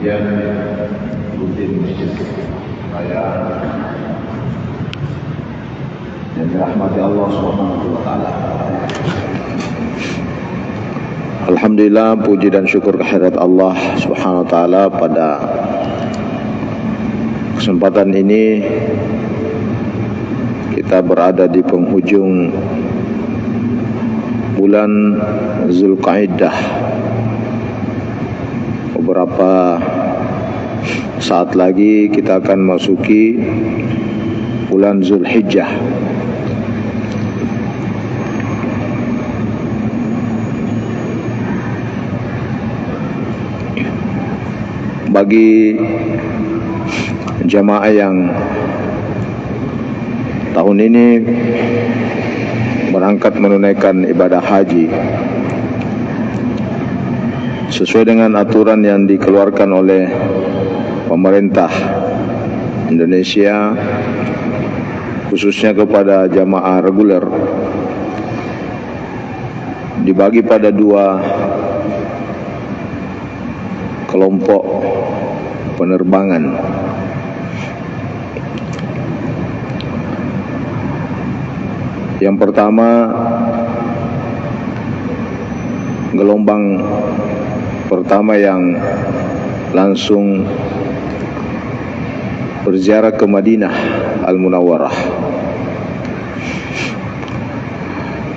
Kemudian rutin masjid raya yang dirahmati Allah Subhanahu wa taala. Alhamdulillah, puji dan syukur kehadirat Allah Subhanahu wa taala. Pada kesempatan ini kita berada di penghujung bulan Zulqa'dah. Beberapa saat lagi kita akan masuki bulan Zulhijjah. Bagi jamaah yang tahun ini berangkat menunaikan ibadah haji sesuai dengan aturan yang dikeluarkan oleh pemerintah Indonesia, khususnya kepada jamaah reguler, dibagi pada dua kelompok penerbangan. Yang pertama, gelombang pertama yang langsung berziarah ke Madinah Al-Munawwarah.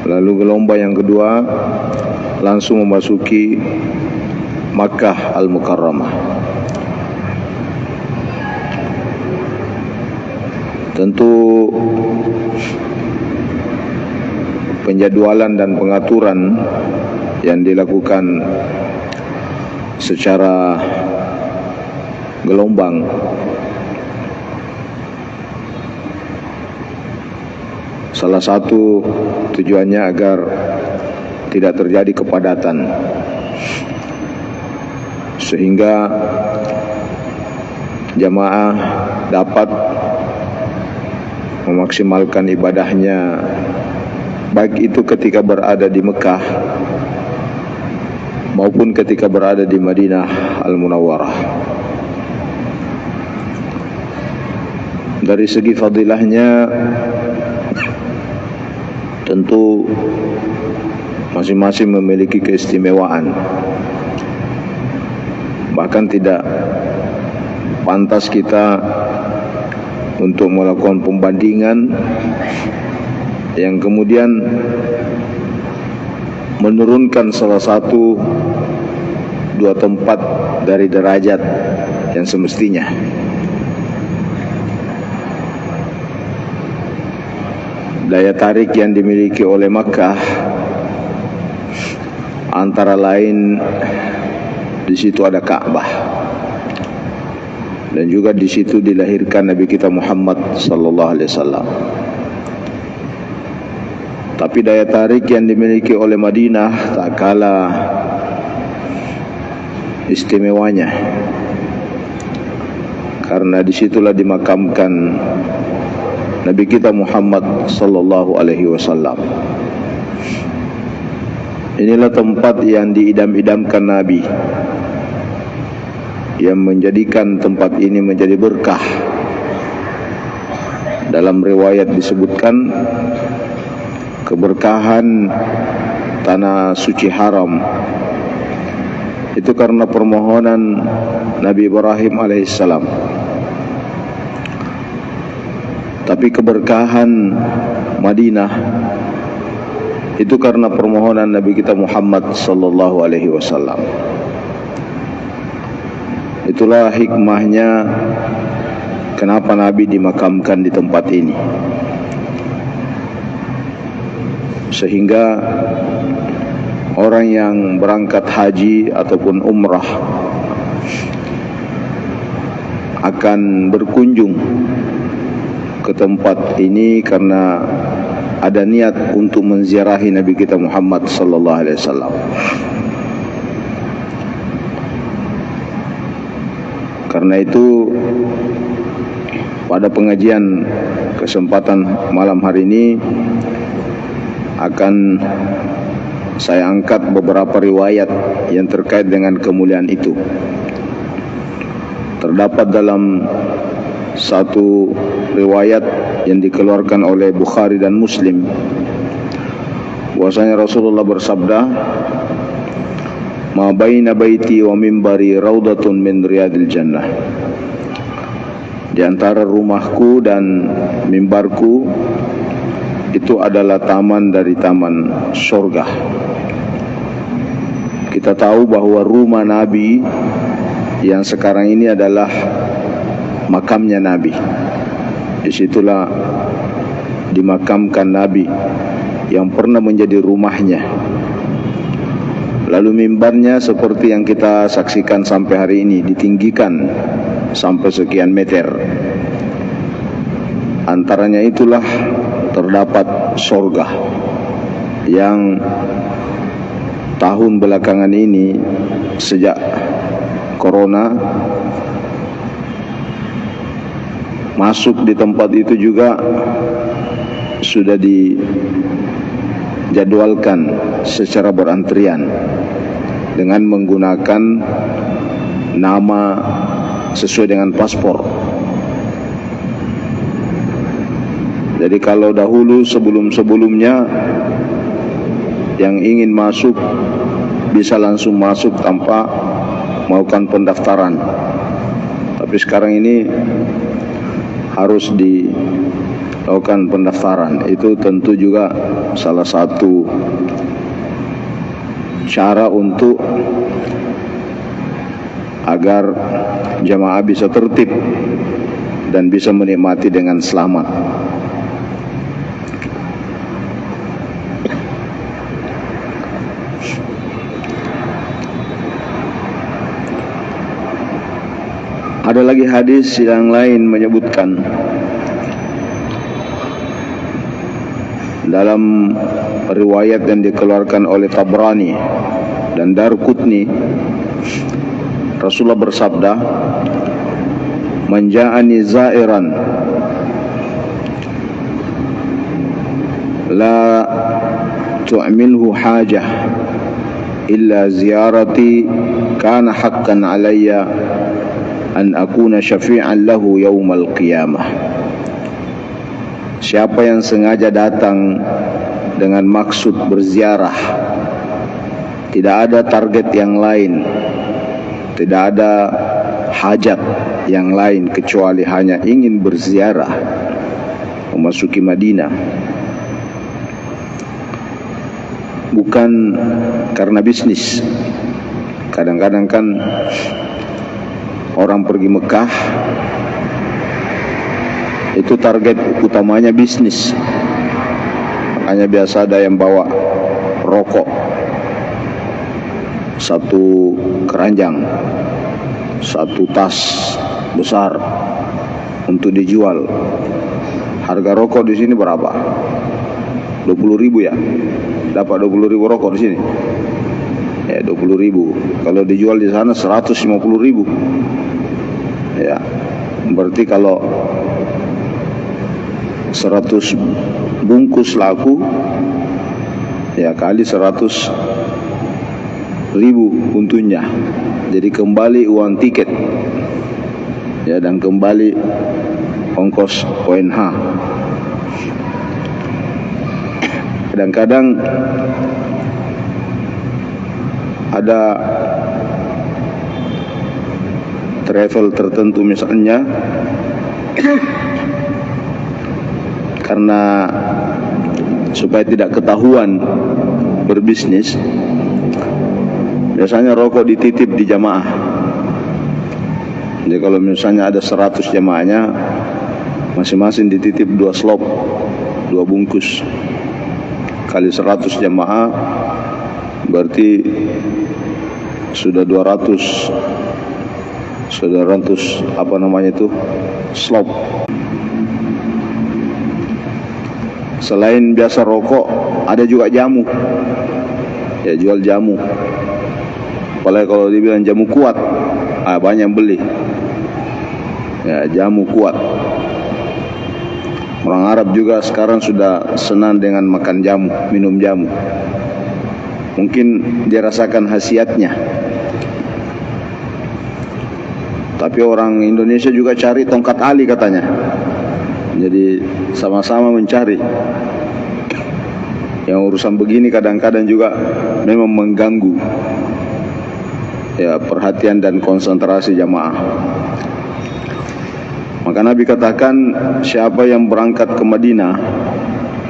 Lalu gelombang yang kedua langsung memasuki Makkah Al-Mukarramah. Tentu penjadwalan dan pengaturan yang dilakukan secara gelombang salah satu tujuannya agar tidak terjadi kepadatan, sehingga jamaah dapat memaksimalkan ibadahnya, baik itu ketika berada di Mekah maupun ketika berada di Madinah Al-Munawwarah. Dari segi fadilahnya, tentu masing-masing memiliki keistimewaan. Bahkan tidak pantas kita untuk melakukan pembandingan yang kemudian menurunkan salah satu dua tempat dari derajat yang semestinya. Daya tarik yang dimiliki oleh Makkah antara lain di situ ada Ka'bah, dan juga di situ dilahirkan Nabi kita Muhammad sallallahu alaihi wasallam. Tapi daya tarik yang dimiliki oleh Madinah tak kalah istimewanya, karena disitulah dimakamkan Nabi kita Muhammad sallallahu alaihi wasallam. Inilah tempat yang diidam-idamkan Nabi, yang menjadikan tempat ini menjadi berkah. Dalam riwayat disebutkan keberkahan tanah suci haram itu karena permohonan Nabi Ibrahim alaihissalam. Tapi keberkahan Madinah itu karena permohonan Nabi kita Muhammad sallallahu alaihi wasallam. Itulah hikmahnya kenapa Nabi dimakamkan di tempat ini, sehingga orang yang berangkat haji ataupun umrah akan berkunjung ke tempat ini karena ada niat untuk menziarahi Nabi kita Muhammad sallallahu alaihi wasallam. Karena itu pada pengajian kesempatan malam hari ini akan saya angkat beberapa riwayat yang terkait dengan kemuliaan itu. Terdapat dalam satu riwayat yang dikeluarkan oleh Bukhari dan Muslim bahwasanya Rasulullah bersabda, "Ma baina baiti wa mimbari raudatun min riyadil jannah." Di antara rumahku dan mimbarku itu adalah taman dari taman surga. Kita tahu bahwa rumah Nabi yang sekarang ini adalah makamnya Nabi. Disitulah dimakamkan Nabi yang pernah menjadi rumahnya. Lalu mimbarnya seperti yang kita saksikan sampai hari ini, ditinggikan sampai sekian meter. Antaranya itulah terdapat surga yang tahun belakangan ini sejak corona masuk di tempat itu juga sudah dijadwalkan secara berantrian dengan menggunakan nama sesuai dengan paspor. Jadi kalau dahulu sebelum-sebelumnya yang ingin masuk bisa langsung masuk tanpa melakukan pendaftaran. Tapi sekarang ini harus dilakukan pendaftaran. Itu tentu juga salah satu cara untuk agar jamaah bisa tertib dan bisa menikmati dengan selamat. Ada lagi hadis yang lain menyebutkan dalam riwayat yang dikeluarkan oleh Tabrani dan Darqutni, Rasulullah bersabda, "Man ja'ani za'iran la tu'minhu hajah illa ziyarati kana haqqan alayya an akuna syafi'an lahu yaumal qiyamah." Siapa yang sengaja datang dengan maksud berziarah, tidak ada target yang lain, tidak ada hajat yang lain kecuali hanya ingin berziarah memasuki Madinah, bukan karena bisnis. Kadang-kadang kan orang pergi Mekah itu target utamanya bisnis. Makanya biasa ada yang bawa rokok satu keranjang, satu tas besar untuk dijual. Harga rokok di sini berapa? 20.000 ya? Dapat 20.000 rokok di sini. Ya, 20.000. Kalau dijual di sana 150.000. Ya, berarti kalau 100 bungkus laku, ya kali 100.000 untungnya. Jadi kembali uang tiket, ya, dan kembali ongkos ONH. Kadang-kadang ada travel tertentu misalnya karena supaya tidak ketahuan berbisnis, biasanya rokok dititip di jamaah. Jadi kalau misalnya ada 100 jamaahnya, masing-masing dititip 2 slop, 2 bungkus. Kali 100 jamaah berarti sudah 200 apa namanya itu, slop. Selain biasa rokok, ada juga jamu. Ya, jual jamu. Apalagi kalau dibilang jamu kuat, banyak yang beli. Ya, jamu kuat. Orang Arab juga sekarang sudah senang dengan makan jamu, minum jamu. Mungkin dia rasakan khasiatnya. Tapi orang Indonesia juga cari tongkat Ali katanya. Jadi sama-sama mencari. Yang urusan begini kadang-kadang juga memang mengganggu ya perhatian dan konsentrasi jamaah. Maka Nabi katakan, siapa yang berangkat ke Madinah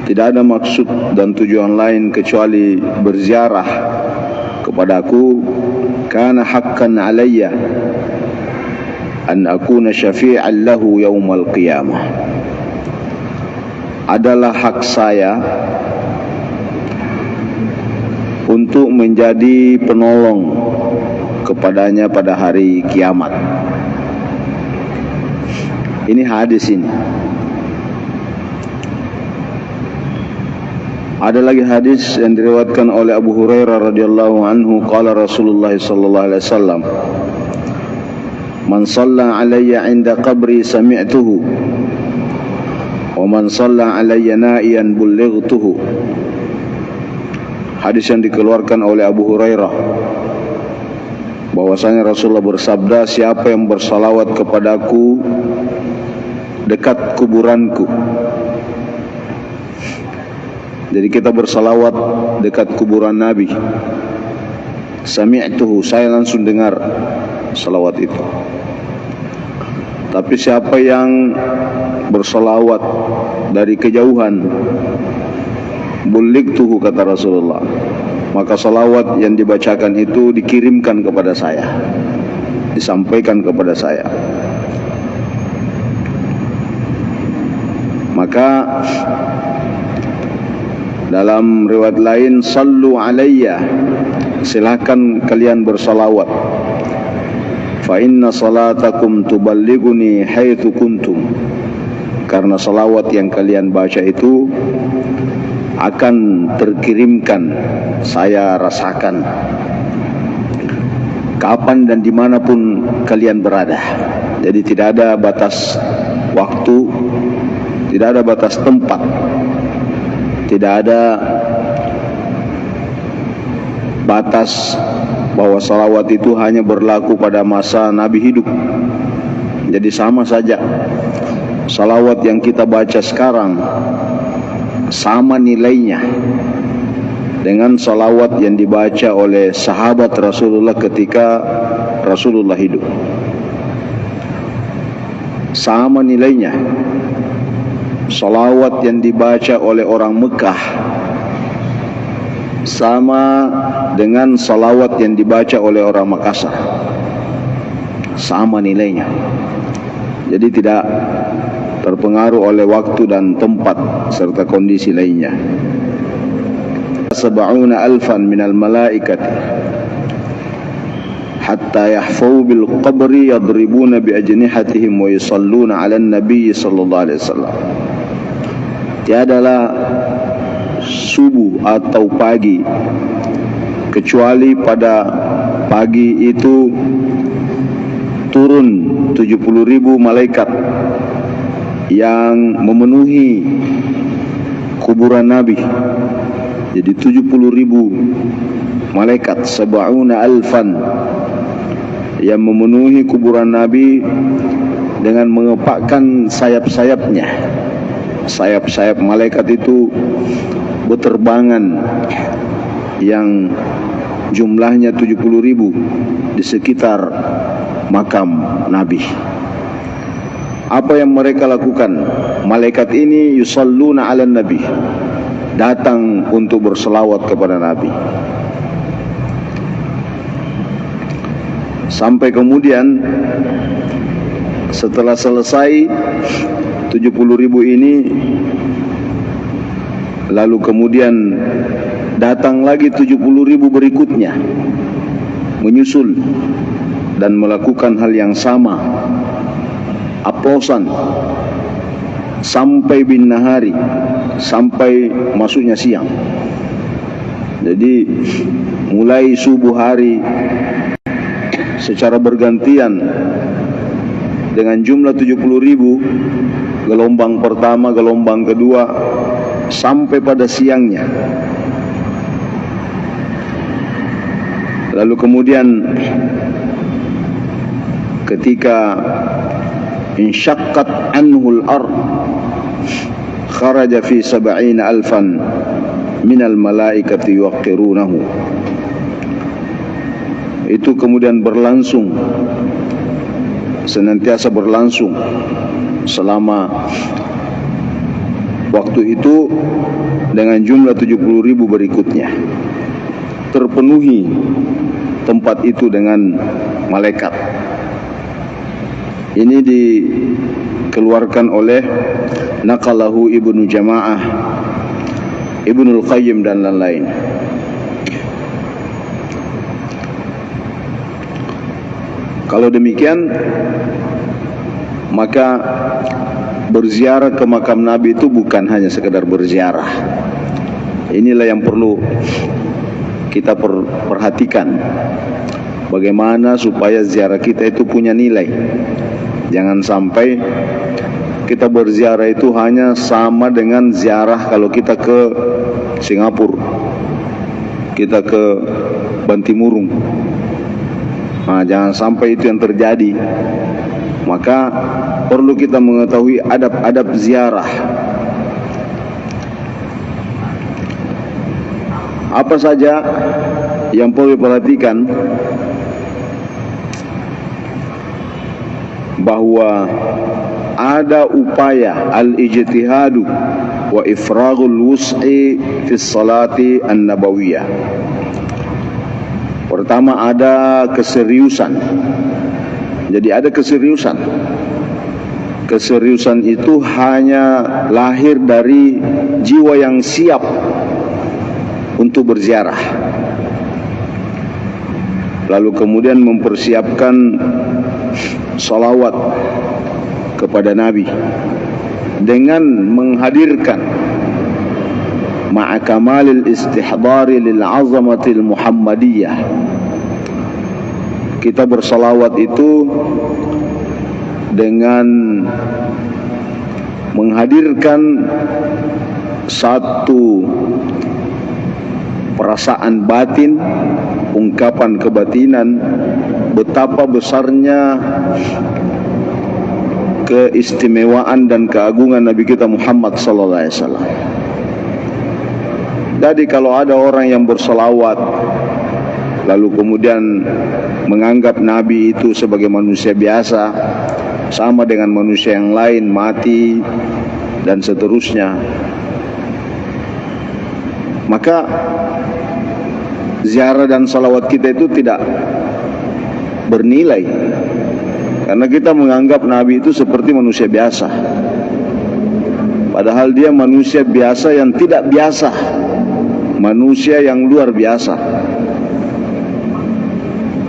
tidak ada maksud dan tujuan lain kecuali berziarah kepadaku, kana haqqan alayya an akuna syafi'an lahu yaumal qiyamah. Adalah hak saya untuk menjadi penolong kepadanya pada hari kiamat. Ini hadis ini. Ada lagi hadis yang diriwayatkan oleh Abu Hurairah radhiyallahu anhu, qala Rasulullah sallallahu alaihi wasallam, man shalla alayya 'inda qabri sami'tuhu wa man shalla alayya na'iyan bullightuhu. Hadis yang dikeluarkan oleh Abu Hurairah, bahwasanya Rasulullah bersabda, siapa yang bersalawat kepadaku dekat kuburanku. Jadi kita bersalawat dekat kuburan Nabi. Sami'tuhu, saya langsung dengar salawat itu. Tapi siapa yang bersalawat dari kejauhan, bullightuhu kata Rasulullah, maka salawat yang dibacakan itu dikirimkan kepada saya, disampaikan kepada saya. Maka dalam riwayat lain, sallu alayya, silakan kalian bersalawat, fa inna salatakum tuballighuni haitsu kuntum, karena salawat yang kalian baca itu akan terkirimkan, saya rasakan kapan dan dimanapun kalian berada. Jadi tidak ada batas waktu, tidak ada batas tempat, tidak ada batas bahwa salawat itu hanya berlaku pada masa Nabi hidup. Jadi sama saja, salawat yang kita baca sekarang sama nilainya dengan salawat yang dibaca oleh sahabat Rasulullah ketika Rasulullah hidup. Sama nilainya. Salawat yang dibaca oleh orang Mekah sama dengan salawat yang dibaca oleh orang Makassar. Sama nilainya. Jadi tidak terpengaruh oleh waktu dan tempat serta kondisi lainnya. 70,000 minal malaikati hatta yahfau bil qabri yadribuna bi ajnihatihim wa yusalluna 'alan nabiy sallallahu alaihi wasallam. Tiadalah subuh atau pagi kecuali pada pagi itu turun 70,000 malaikat yang memenuhi kuburan Nabi. Jadi 70,000 malaikat, 70,000 yang memenuhi kuburan Nabi dengan mengepakkan sayap-sayapnya. Sayap-sayap malaikat itu berterbangan yang jumlahnya 70,000 di sekitar makam Nabi. Apa yang mereka lakukan? Malaikat ini yusalluna 'alan nabi, datang untuk berselawat kepada Nabi. Sampai kemudian setelah selesai 70,000 ini, lalu kemudian datang lagi 70,000 berikutnya menyusul dan melakukan hal yang sama, aplosan sampai bin nahari, sampai masuknya siang. Jadi mulai subuh hari secara bergantian dengan jumlah 70,000, gelombang pertama, gelombang kedua, sampai pada siangnya. Lalu kemudian ketika insyaqqat anhu al-ard kharaja fi 70 alfan minal malaikati yuqirunahu. Itu kemudian berlangsung, senantiasa berlangsung selama waktu itu dengan jumlah 70.000 berikutnya. Terpenuhi tempat itu dengan malaikat. Ini dikeluarkan oleh naqalahu Ibnu Jama'ah, Ibnul Qayyim dan lain-lain. Kalau demikian, maka berziarah ke makam Nabi itu bukan hanya sekedar berziarah. Inilah yang perlu kita perhatikan, bagaimana supaya ziarah kita itu punya nilai. Jangan sampai kita berziarah itu hanya sama dengan ziarah kalau kita ke Singapura, kita ke Bantimurung. Nah, jangan sampai itu yang terjadi. Maka perlu kita mengetahui adab-adab ziarah. Apa saja yang perlu diperhatikan? Bahwa ada upaya al-ijtihadu wa ifraghul wus'i fi salati an-nabawiyah. Pertama, ada keseriusan. Jadi ada keseriusan. Keseriusan itu hanya lahir dari jiwa yang siap untuk berziarah, lalu kemudian mempersiapkan salawat kepada Nabi dengan menghadirkan ma'a kamalil istihdari lil azamatil muhammadiyah. Kita bersalawat itu dengan menghadirkan satu perasaan batin, ungkapan kebatinan, betapa besarnya keistimewaan dan keagungan Nabi kita Muhammad sallallahu alaihi wasallam. Jadi kalau ada orang yang bersalawat lalu kemudian menganggap Nabi itu sebagai manusia biasa, sama dengan manusia yang lain, mati dan seterusnya, maka ziarah dan salawat kita itu tidak bernilai, karena kita menganggap Nabi itu seperti manusia biasa, padahal dia manusia biasa yang tidak biasa, manusia yang luar biasa.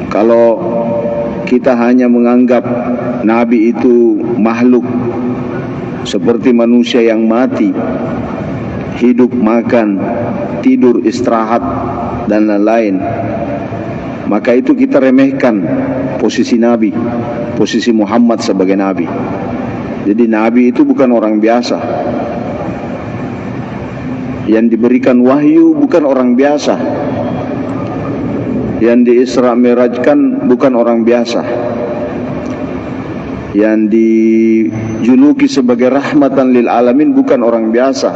Kalau kita hanya menganggap Nabi itu makhluk seperti manusia yang mati, hidup, makan, tidur, istirahat dan lain-lain, maka itu kita remehkan posisi Nabi, posisi Muhammad sebagai Nabi. Jadi Nabi itu bukan orang biasa, yang diberikan wahyu bukan orang biasa, yang di Isra Mirajkan bukan orang biasa, yang dijuluki sebagai rahmatan lil alamin bukan orang biasa,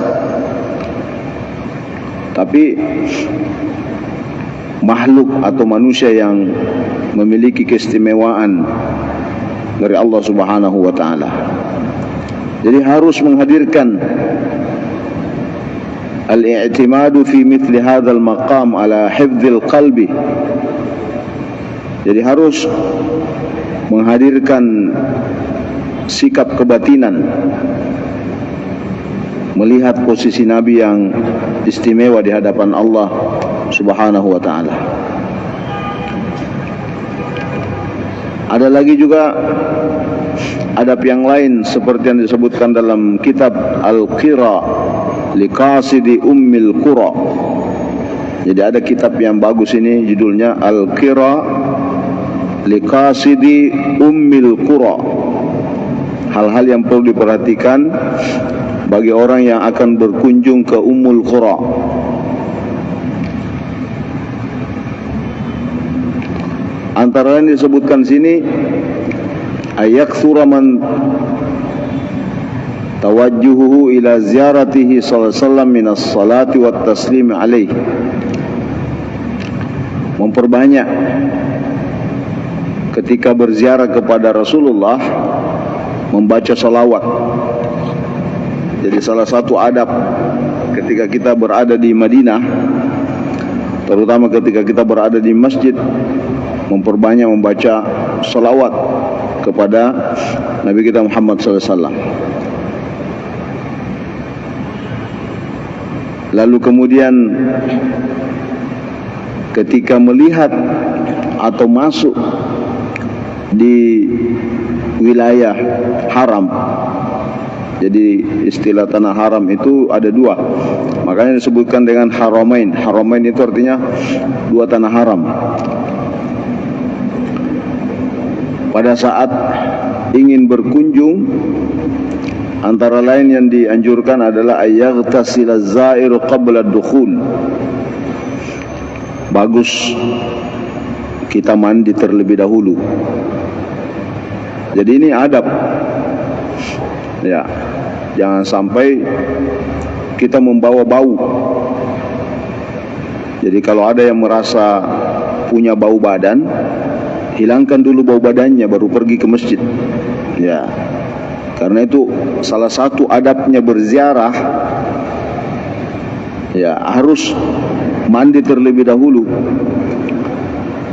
tapi makhluk atau manusia yang memiliki keistimewaan dari Allah Subhanahu wa taala. Jadi harus menghadirkan al-i'timadu fi mithli hadzal maqam ala hifdzil qalbi. Jadi harus menghadirkan sikap kebatinan, melihat posisi Nabi yang istimewa di hadapan Allah Subhanahu wa taala. Ada lagi juga adab yang lain seperti yang disebutkan dalam kitab Al-Qira Liqasidi Ummil Qura. Jadi ada kitab yang bagus ini, judulnya Al-Qira Liqasidi Ummil Qura. Hal-hal yang perlu diperhatikan bagi orang yang akan berkunjung ke Ummul Qura. Antara lain disebutkan sini ayakthura man tawajjuhu ila ziyaratihi sallallahu alaihi wasallam minas salati wat taslim alaihi, memperbanyak ketika berziarah kepada Rasulullah membaca salawat. Jadi salah satu adab ketika kita berada di Madinah, terutama ketika kita berada di masjid, memperbanyak membaca salawat kepada Nabi kita Muhammad SAW. Lalu kemudian ketika melihat atau masuk di wilayah haram, jadi istilah tanah haram itu ada dua, makanya disebutkan dengan haramain. Haramain itu artinya dua tanah haram. Pada saat ingin berkunjung, antara lain yang dianjurkan adalah ayaghtasila zairu qabla dukhul. Bagus kita mandi terlebih dahulu. Jadi ini adab. Ya, jangan sampai kita membawa bau. Jadi kalau ada yang merasa punya bau badan, hilangkan dulu bau badannya baru pergi ke masjid. Ya. Karena itu salah satu adabnya berziarah, ya harus mandi terlebih dahulu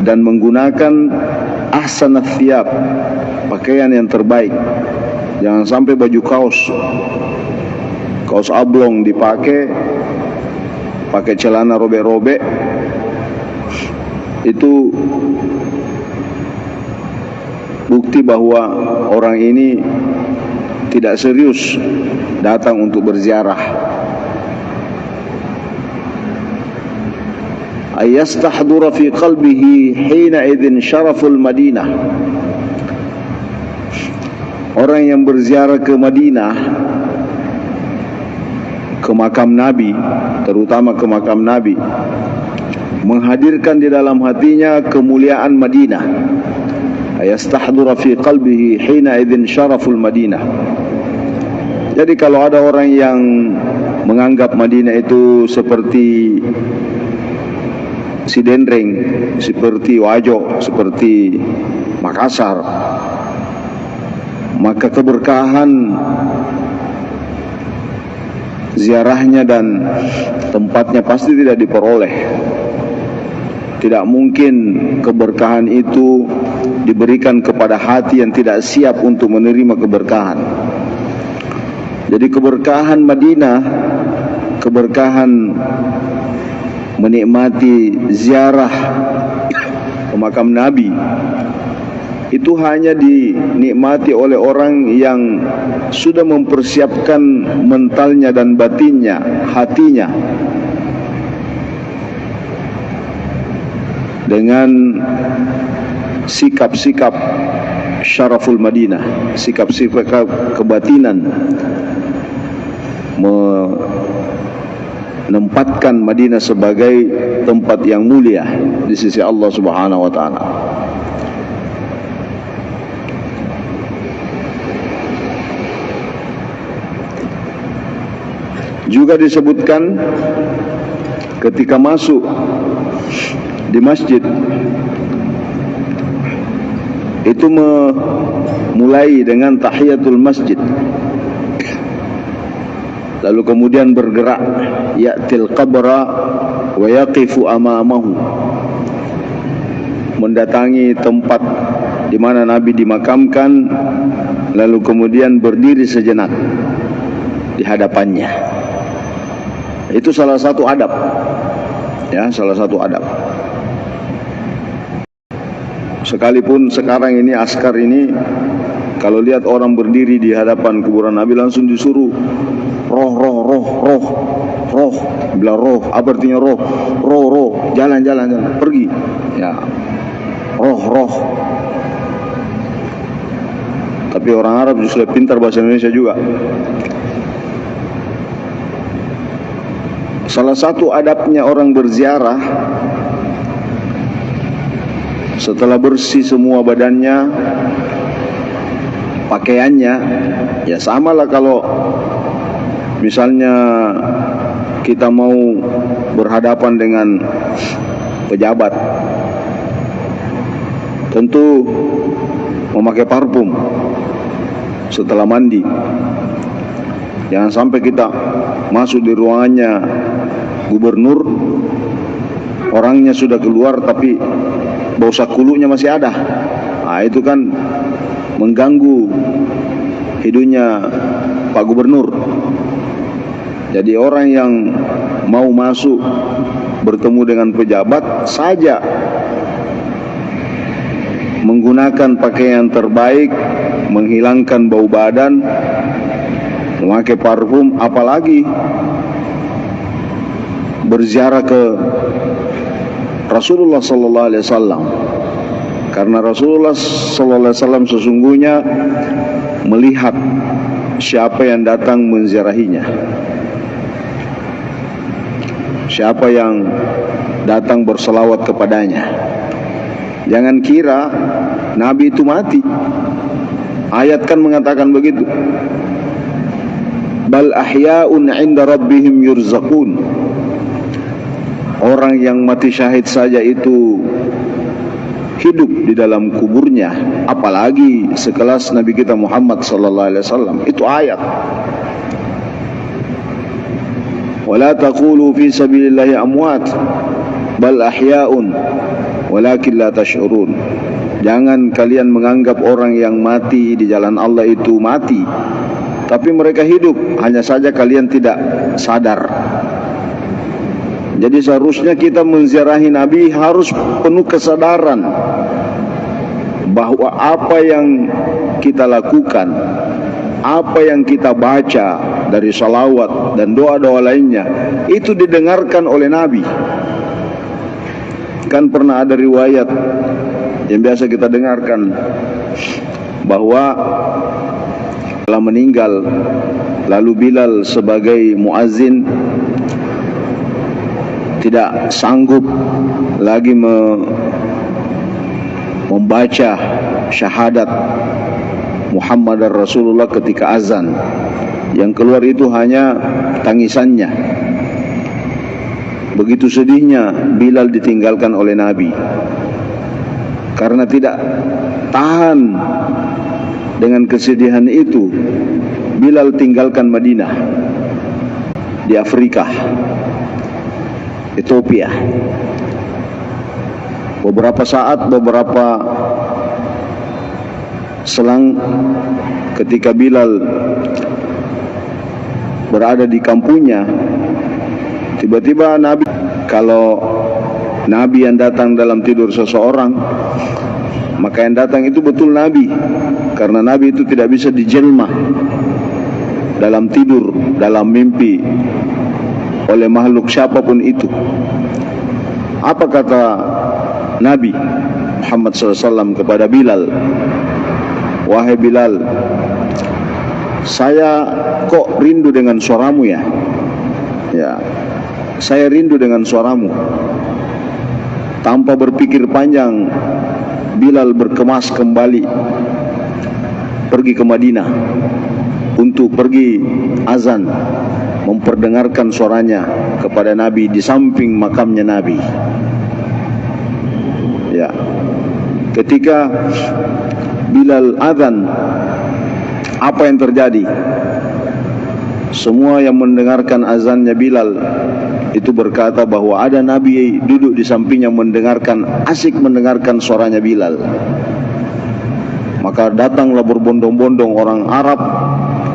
dan menggunakan ahsanat thiyab, pakaian yang terbaik. Jangan sampai baju kaos ablong dipakai, pakai celana robek-robek, itu bukti bahwa orang ini tidak serius datang untuk berziarah. Ayastahdura fi qalbihi hina idzin syaraful Madinah. Orang yang berziarah ke Madinah, ke makam Nabi, terutama ke makam Nabi, menghadirkan di dalam hatinya kemuliaan Madinah. Ayastahdura fi qalbihi hina idzin syaraful Madinah. Jadi kalau ada orang yang menganggap Madinah itu seperti Sidendreng, seperti Wajo, seperti Makassar, maka keberkahan ziarahnya dan tempatnya pasti tidak diperoleh. Tidak mungkin keberkahan itu diberikan kepada hati yang tidak siap untuk menerima keberkahan. Jadi keberkahan Madinah, keberkahan menikmati ziarah ke makam Nabi, itu hanya dinikmati oleh orang yang sudah mempersiapkan mentalnya dan batinnya, hatinya, dengan sikap-sikap syaraful Madinah, sikap-sikap kebatinan, menempatkan Madinah sebagai tempat yang mulia di sisi Allah Subhanahu wa taala. Juga disebutkan ketika masuk di masjid itu memulai dengan tahiyatul masjid, lalu kemudian bergerak ya'til qabra wa yaqifu amamahu, mendatangi tempat di mana Nabi dimakamkan, lalu kemudian berdiri sejenak di hadapannya. Itu salah satu adab, ya, salah satu adab. Sekalipun sekarang ini askar ini kalau lihat orang berdiri di hadapan kuburan Nabi langsung disuruh roh. Bila roh, apa artinya roh? Roh, jalan, pergi. Ya, roh. Tapi orang Arab sudah pintar bahasa Indonesia juga. Salah satu adabnya orang berziarah, setelah bersih semua badannya, pakaiannya, ya samalah kalau misalnya kita mau berhadapan dengan pejabat, tentu memakai parfum setelah mandi. Jangan sampai kita masuk di ruangannya gubernur, orangnya sudah keluar tapi bau sakulunya masih ada. Nah, itu kan mengganggu hidupnya Pak Gubernur. Jadi orang yang mau masuk bertemu dengan pejabat saja menggunakan pakaian terbaik, menghilangkan bau badan, memakai parfum, apalagi berziarah ke Rasulullah sallallahu alaihi wasallam. Karena Rasulullah sallallahu alaihi wasallam sesungguhnya melihat siapa yang datang menziarahinya, siapa yang datang berselawat kepadanya. Jangan kira Nabi itu mati. Ayat kan mengatakan begitu. Bal ahya'un 'inda rabbihim yurzaqun. Orang yang mati syahid saja itu hidup di dalam kuburnya, apalagi sekelas Nabi kita Muhammad sallallahu alaihi wasallam. Itu ayat. Wala taqulu fi sabilillahi amwat bal ahya'un walakin la tash'urun. Jangan kalian menganggap orang yang mati di jalan Allah itu mati, tapi mereka hidup, hanya saja kalian tidak sadar. Jadi seharusnya kita menziarahi Nabi harus penuh kesadaran bahwa apa yang kita lakukan, apa yang kita baca dari salawat dan doa-doa lainnya, itu didengarkan oleh Nabi. Kan pernah ada riwayat yang biasa kita dengarkan bahwa telah meninggal, lalu Bilal sebagai muazzin tidak sanggup lagi membaca syahadat Muhammadar Rasulullah ketika azan. Yang keluar itu hanya tangisannya. Begitu sedihnya Bilal ditinggalkan oleh Nabi. Karena tidak tahan dengan kesedihan itu, Bilal tinggalkan Madinah di Afrika, Ethiopia. Beberapa saat, beberapa selang ketika Bilal berada di kampungnya, tiba-tiba Nabi, kalau Nabi yang datang dalam tidur seseorang, maka yang datang itu betul Nabi. Karena Nabi itu tidak bisa dijelma dalam tidur, dalam mimpi oleh makhluk siapapun itu. Apa kata Nabi Muhammad SAW kepada Bilal? Wahai Bilal, saya kok rindu dengan suaramu ya. Ya, saya rindu dengan suaramu. Tanpa berpikir panjang, Bilal berkemas kembali pergi ke Madinah untuk pergi azan, memperdengarkan suaranya kepada Nabi di samping makamnya Nabi. Ya, ketika Bilal azan, apa yang terjadi? Semua yang mendengarkan azannya Bilal itu berkata bahwa ada Nabi duduk di sampingnya mendengarkan, asik mendengarkan suaranya Bilal. Maka datanglah berbondong-bondong orang Arab,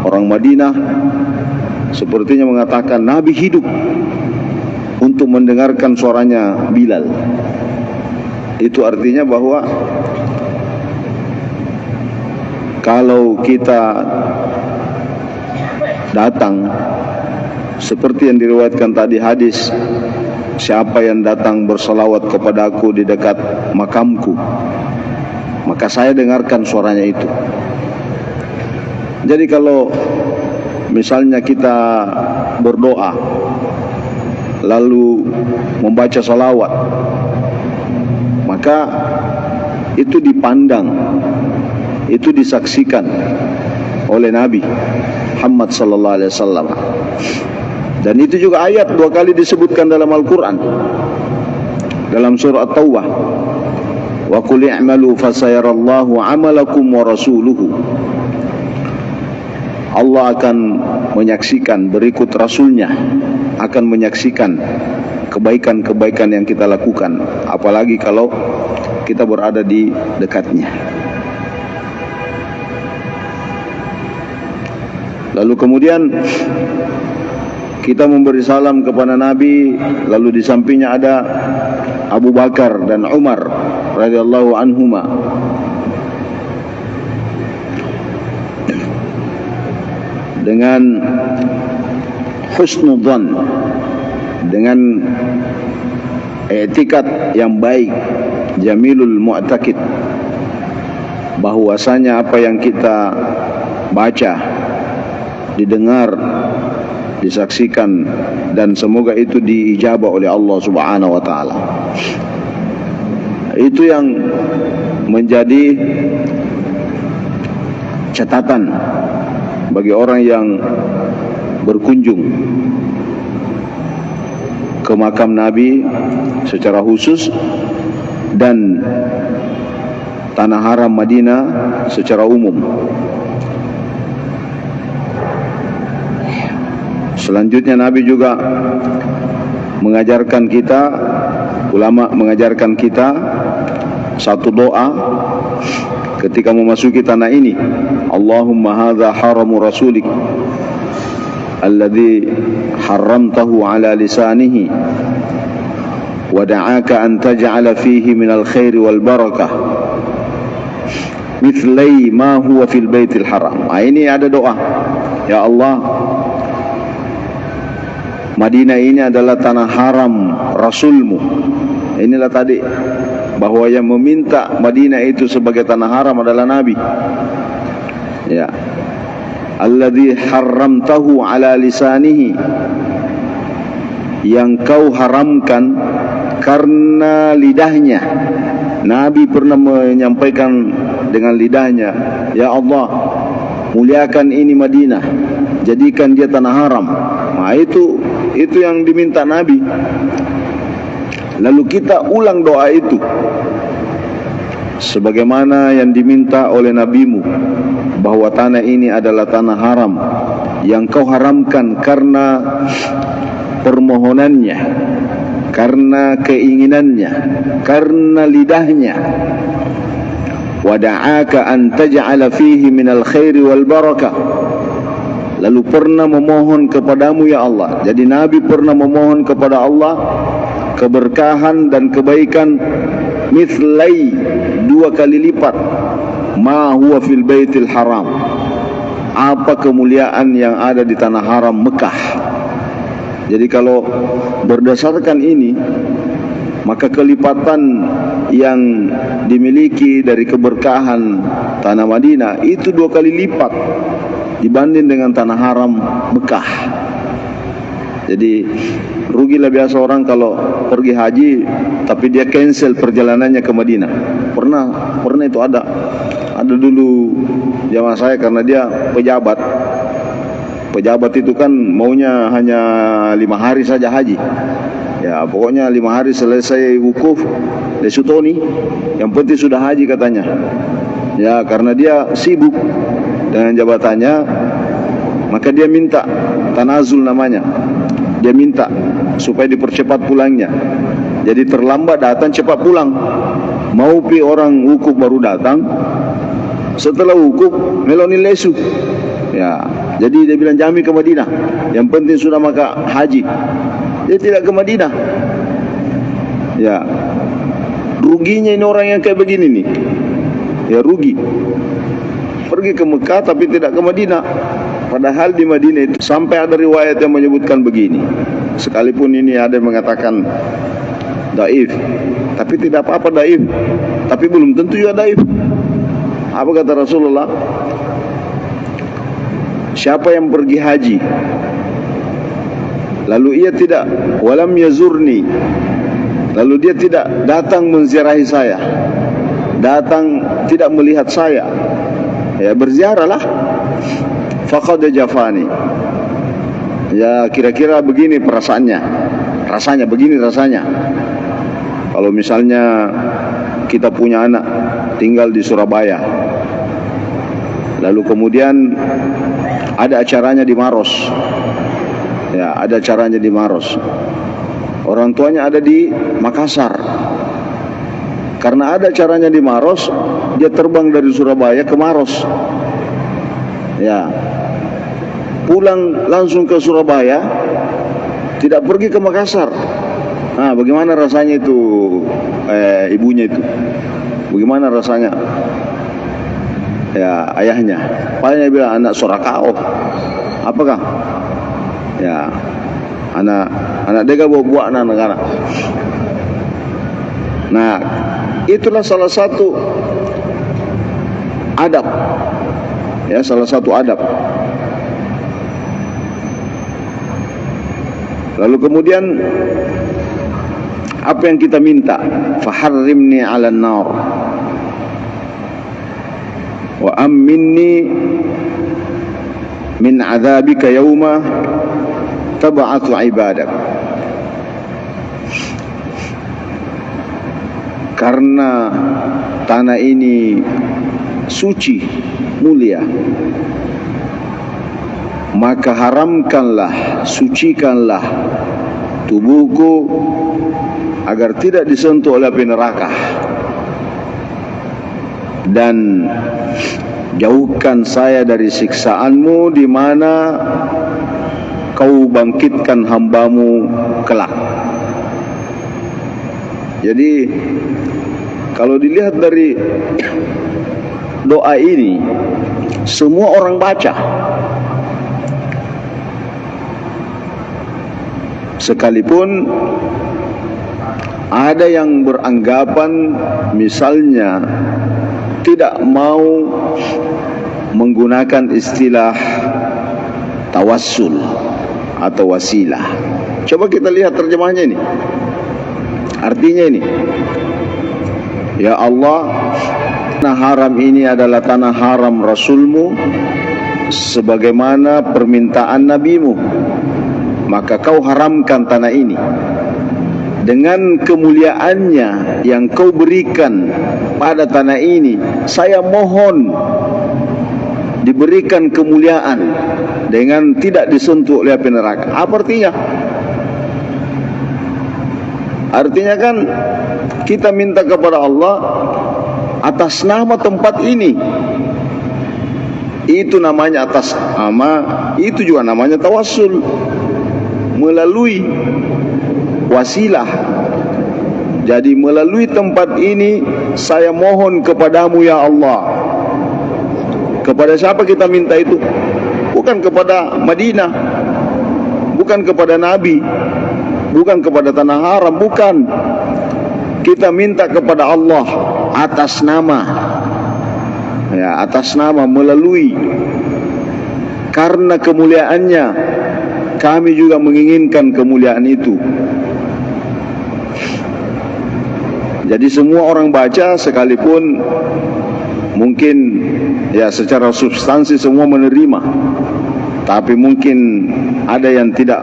orang Madinah, sepertinya mengatakan Nabi hidup untuk mendengarkan suaranya Bilal. Itu artinya bahwa kalau kita datang seperti yang diriwayatkan tadi hadis, siapa yang datang berselawat kepadaku di dekat makamku, maka saya dengarkan suaranya itu. Jadi kalau misalnya kita berdoa lalu membaca salawat, maka itu dipandang itu disaksikan oleh Nabi Muhammad sallallahu alaihi wasallam. Dan itu juga ayat 2 kali disebutkan dalam Al-Quran, dalam surah At-Taubah. Wa qul i'malu fasayarallahu 'amalakum wa rasuluhu. Allah akan menyaksikan, berikut Rasulnya akan menyaksikan kebaikan-kebaikan yang kita lakukan, apalagi kalau kita berada di dekatnya. Lalu kemudian kita memberi salam kepada Nabi, lalu di sampingnya ada Abu Bakar dan Umar radhiyallahu anhuma. Dengan husnudzan, dengan i'tikad yang baik, jamilul mu'takid, bahwasanya apa yang kita baca, didengar, disaksikan, dan semoga itu diijabah oleh Allah Subhanahu wa taala. Itu yang menjadi catatan bagi orang yang berkunjung ke makam Nabi secara khusus dan tanah haram Madinah secara umum. Selanjutnya Nabi juga mengajarkan kita, ulama mengajarkan kita satu doa ketika memasuki tanah ini. Allahumma hadza haramu rasulik alladhi haramtahu ala lisanihi wa da'aka an taj'ala fihi minal khairi wal barakah mithlai ma huwa fil baitil haram. Ini ada doa. Ya Allah, Madinah ini adalah tanah haram Rasulmu. Inilah tadi, bahwa yang meminta Madinah itu sebagai tanah haram adalah Nabi. Ya, alladzi haramtahu ala lisanihi, yang kau haramkan karena lidahnya. Nabi pernah menyampaikan dengan lidahnya, ya Allah, muliakan ini Madinah, jadikan dia tanah haram. Nah, itu yang diminta Nabi. Lalu kita ulang doa itu sebagaimana yang diminta oleh nabimu, bahwa tanah ini adalah tanah haram yang kau haramkan karena permohonannya, karena keinginannya, karena lidahnya. Wa da'aka an taj'ala fihi minal khairi wal barakah. Lalu pernah memohon kepadamu ya Allah. Jadi Nabi pernah memohon kepada Allah keberkahan dan kebaikan mithlai, 2 kali lipat, ma huwa fil baitil haram, apa kemuliaan yang ada di tanah haram Mekah. Jadi kalau berdasarkan ini, maka kelipatan yang dimiliki dari keberkahan tanah Madinah itu 2 kali lipat dibanding dengan tanah haram Mekah. Jadi rugilah biasa orang kalau pergi haji tapi dia cancel perjalanannya ke Madinah. Pernah itu ada dulu zaman saya, karena dia pejabat itu kan maunya hanya 5 hari saja haji. Ya pokoknya 5 hari selesai wukuf lesutoni, yang penting sudah haji katanya. Ya karena dia sibuk dengan jabatannya, maka dia minta tanazul namanya. Dia minta supaya dipercepat pulangnya. Jadi terlambat datang, cepat pulang. Mau pi orang wukuf baru datang, setelah wukuf meloni lesu. Ya, jadi dia bilang jami ke Madinah. Yang penting sudah maka haji. Dia tidak ke Madinah. Ya, ruginya ini orang yang kayak begini nih. Ya rugi. Pergi ke Mekah tapi tidak ke Madinah. Padahal di Madinah itu sampai ada riwayat yang menyebutkan begini. Sekalipun ini ada yang mengatakan daif, tapi tidak apa-apa daif, tapi belum tentu juga daif. Apa kata Rasulullah? Siapa yang pergi haji lalu ia tidak walam yazurni, lalu dia tidak datang menziarahi saya datang tidak melihat saya, ya berziarahlah. Faqad jafani. Ya kira-kira begini perasaannya. Rasanya begini rasanya. Kalau misalnya kita punya anak tinggal di Surabaya, lalu kemudian ada acaranya di Maros. Ya, ada acaranya di Maros. Orang tuanya ada di Makassar. Karena ada acaranya di Maros, dia terbang dari Surabaya ke Maros. Ya. Pulang langsung ke Surabaya, tidak pergi ke Makassar. Nah, bagaimana rasanya itu ibunya itu? Bagaimana rasanya? Ya, ayahnya. Palingnya bilang anak Sorakao. Apakah? Ya, anak dega buah anak-anak. Nah, itulah salah satu adab. Ya, salah satu adab. Lalu kemudian apa yang kita minta? Faharrimni 'alan nar wa amminni min 'adzabika yauma tab'atsu 'ibadak. Karena tanah ini suci, mulia, maka haramkanlah, sucikanlah tubuhku agar tidak disentuh oleh api neraka, dan jauhkan saya dari siksaanmu di mana kau bangkitkan hambamu kelak. Jadi kalau dilihat dari doa ini, semua orang baca. Sekalipun ada yang beranggapan misalnya tidak mau menggunakan istilah tawassul atau wasilah. Coba kita lihat terjemahnya ini. Artinya ini, ya Allah, tanah haram ini adalah tanah haram Rasulmu sebagaimana permintaan Nabimu. Maka kau haramkan tanah ini dengan kemuliaannya yang kau berikan pada tanah ini. Saya mohon diberikan kemuliaan dengan tidak disentuh oleh api neraka. Apa artinya? Artinya kan kita minta kepada Allah atas nama tempat ini. Itu namanya atas nama, itu juga namanya tawassul. Melalui wasilah. Jadi melalui tempat ini saya mohon kepadamu ya Allah. Kepada siapa kita minta itu? Bukan kepada Madinah, bukan kepada Nabi, bukan kepada tanah haram, bukan. Kita minta kepada Allah atas nama. Ya, atas nama, melalui, karena kemuliaannya kami juga menginginkan kemuliaan itu. Jadi semua orang baca, sekalipun mungkin ya secara substansi semua menerima, tapi mungkin ada yang tidak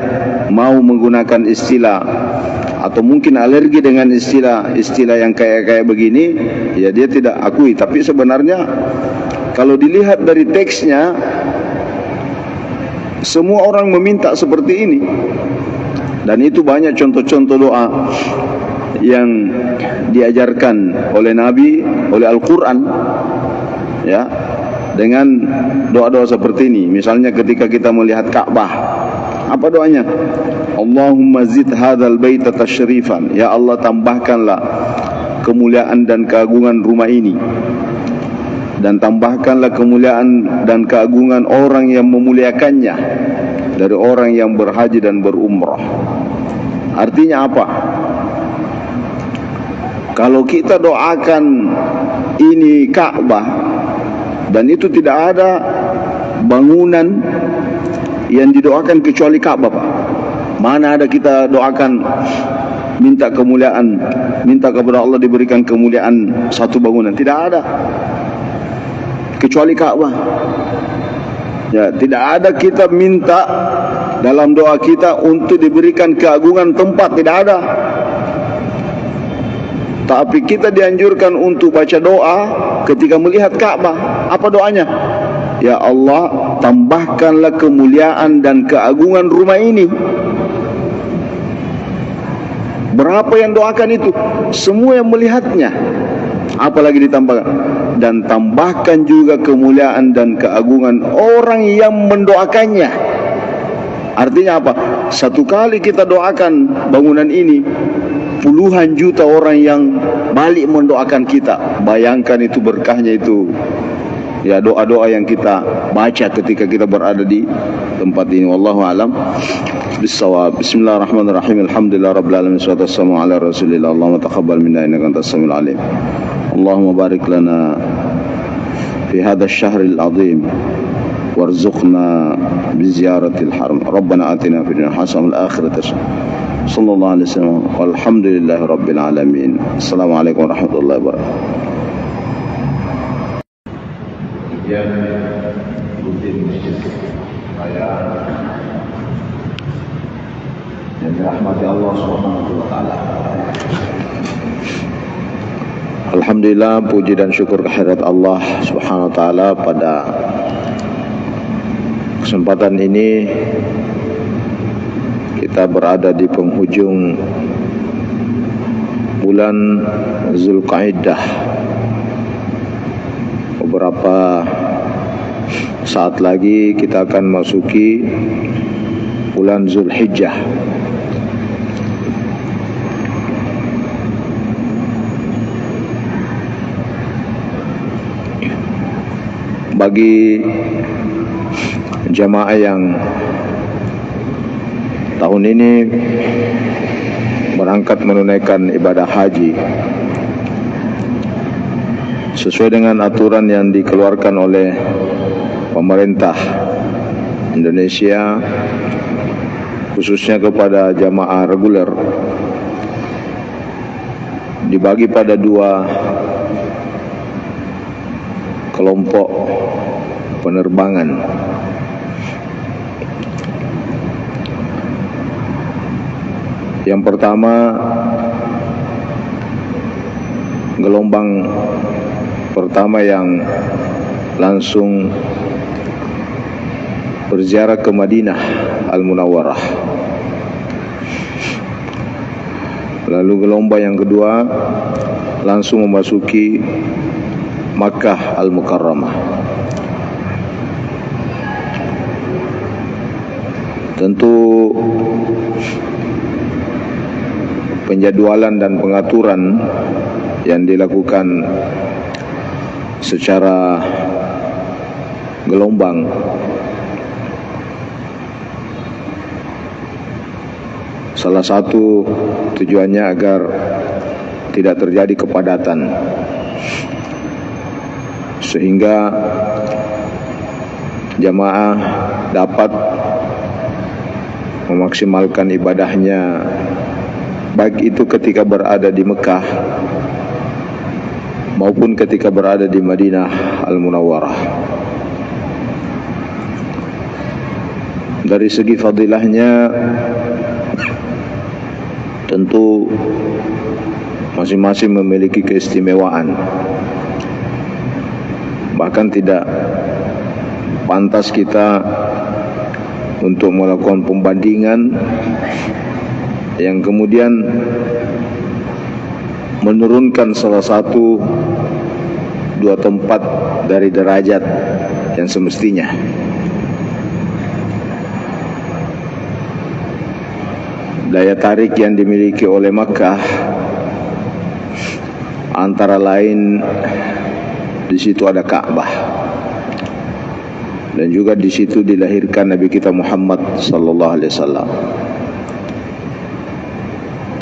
mau menggunakan istilah, atau mungkin alergi dengan istilah yang kayak begini, ya dia tidak akui. Tapi sebenarnya kalau dilihat dari teksnya, semua orang meminta seperti ini. Dan itu banyak contoh-contoh doa yang diajarkan oleh Nabi, oleh Al-Quran, ya, dengan doa-doa seperti ini. Misalnya ketika kita melihat Ka'bah, apa doanya? Allahumma zid hadzal baita tasyrifan. Ya Allah, tambahkanlah kemuliaan dan keagungan rumah ini, dan tambahkanlah kemuliaan dan keagungan orang yang memuliakannya dari orang yang berhaji dan berumrah. Artinya apa? Kalau kita doakan ini Ka'bah, dan itu tidak ada bangunan yang didoakan kecuali Ka'bah, Pak. Mana ada kita doakan minta kemuliaan, minta kepada Allah diberikan kemuliaan satu bangunan. Tidak ada kecuali Ka'bah. Ya, tidak ada kita minta dalam doa kita untuk diberikan keagungan tempat, tidak ada. Tapi kita dianjurkan untuk baca doa ketika melihat Ka'bah. Apa doanya? Ya Allah, tambahkanlah kemuliaan dan keagungan rumah ini. Berapa yang doakan itu? Semua yang melihatnya. Apalagi ditambahkan, dan tambahkan juga kemuliaan dan keagungan orang yang mendoakannya. Artinya apa? Satu kali kita doakan bangunan ini, puluhan juta orang yang balik mendoakan kita. Bayangkan itu berkahnya itu. Ya, doa-doa yang kita baca ketika kita berada di tempat ini. Wallahu a'lam bissawab. Bismillahirrahmanirrahim. Alhamdulillahirabbil alamin. Wassalatu wassalamu ala Rasulillah. Allahumma taqabbal minna innaka antas samiul alim. Allahumma barik lana fi hadha asy-syahril 'azim warzuqna bi ziyaratil haram. Rabbana atina fid dunya hasanah wal akhirati hasanah. Sallallahu alaihi wasallam. Walhamdulillahirabbil alamin. Assalamualaikum warahmatullahi wabarakatuh. Yang rutin masjid saya yang dirahmati Allah Subhanahu wa taala. Alhamdulillah, puji dan syukur kehadirat Allah Subhanahu wa taala. Pada kesempatan ini kita berada di penghujung bulan Zulqa'dah. Beberapa saat lagi kita akan masuki bulan Zulhijjah. Bagi jamaah yang tahun ini berangkat menunaikan ibadah haji sesuai dengan aturan yang dikeluarkan oleh pemerintah Indonesia, khususnya kepada jamaah reguler, dibagi pada dua kelompok penerbangan. Yang pertama, gelombang pertama yang langsung berziarah ke Madinah Al-Munawwarah. Lalu gelombang yang kedua langsung memasuki Makkah Al-Mukarramah. Tentu penjadwalan dan pengaturan yang dilakukan secara gelombang salah satu tujuannya agar tidak terjadi kepadatan, sehingga jamaah dapat memaksimalkan ibadahnya, baik itu ketika berada di Mekah maupun ketika berada di Madinah Al-Munawwarah. Dari segi fadilahnya, tentu masing-masing memiliki keistimewaan. Bahkan tidak pantas kita untuk melakukan pembandingan yang kemudian menurunkan salah satu dua tempat dari derajat yang semestinya. Daya tarik yang dimiliki oleh Makkah antara lain di situ ada Ka'bah, dan juga di situ dilahirkan Nabi kita Muhammad sallallahu alaihi wasallam.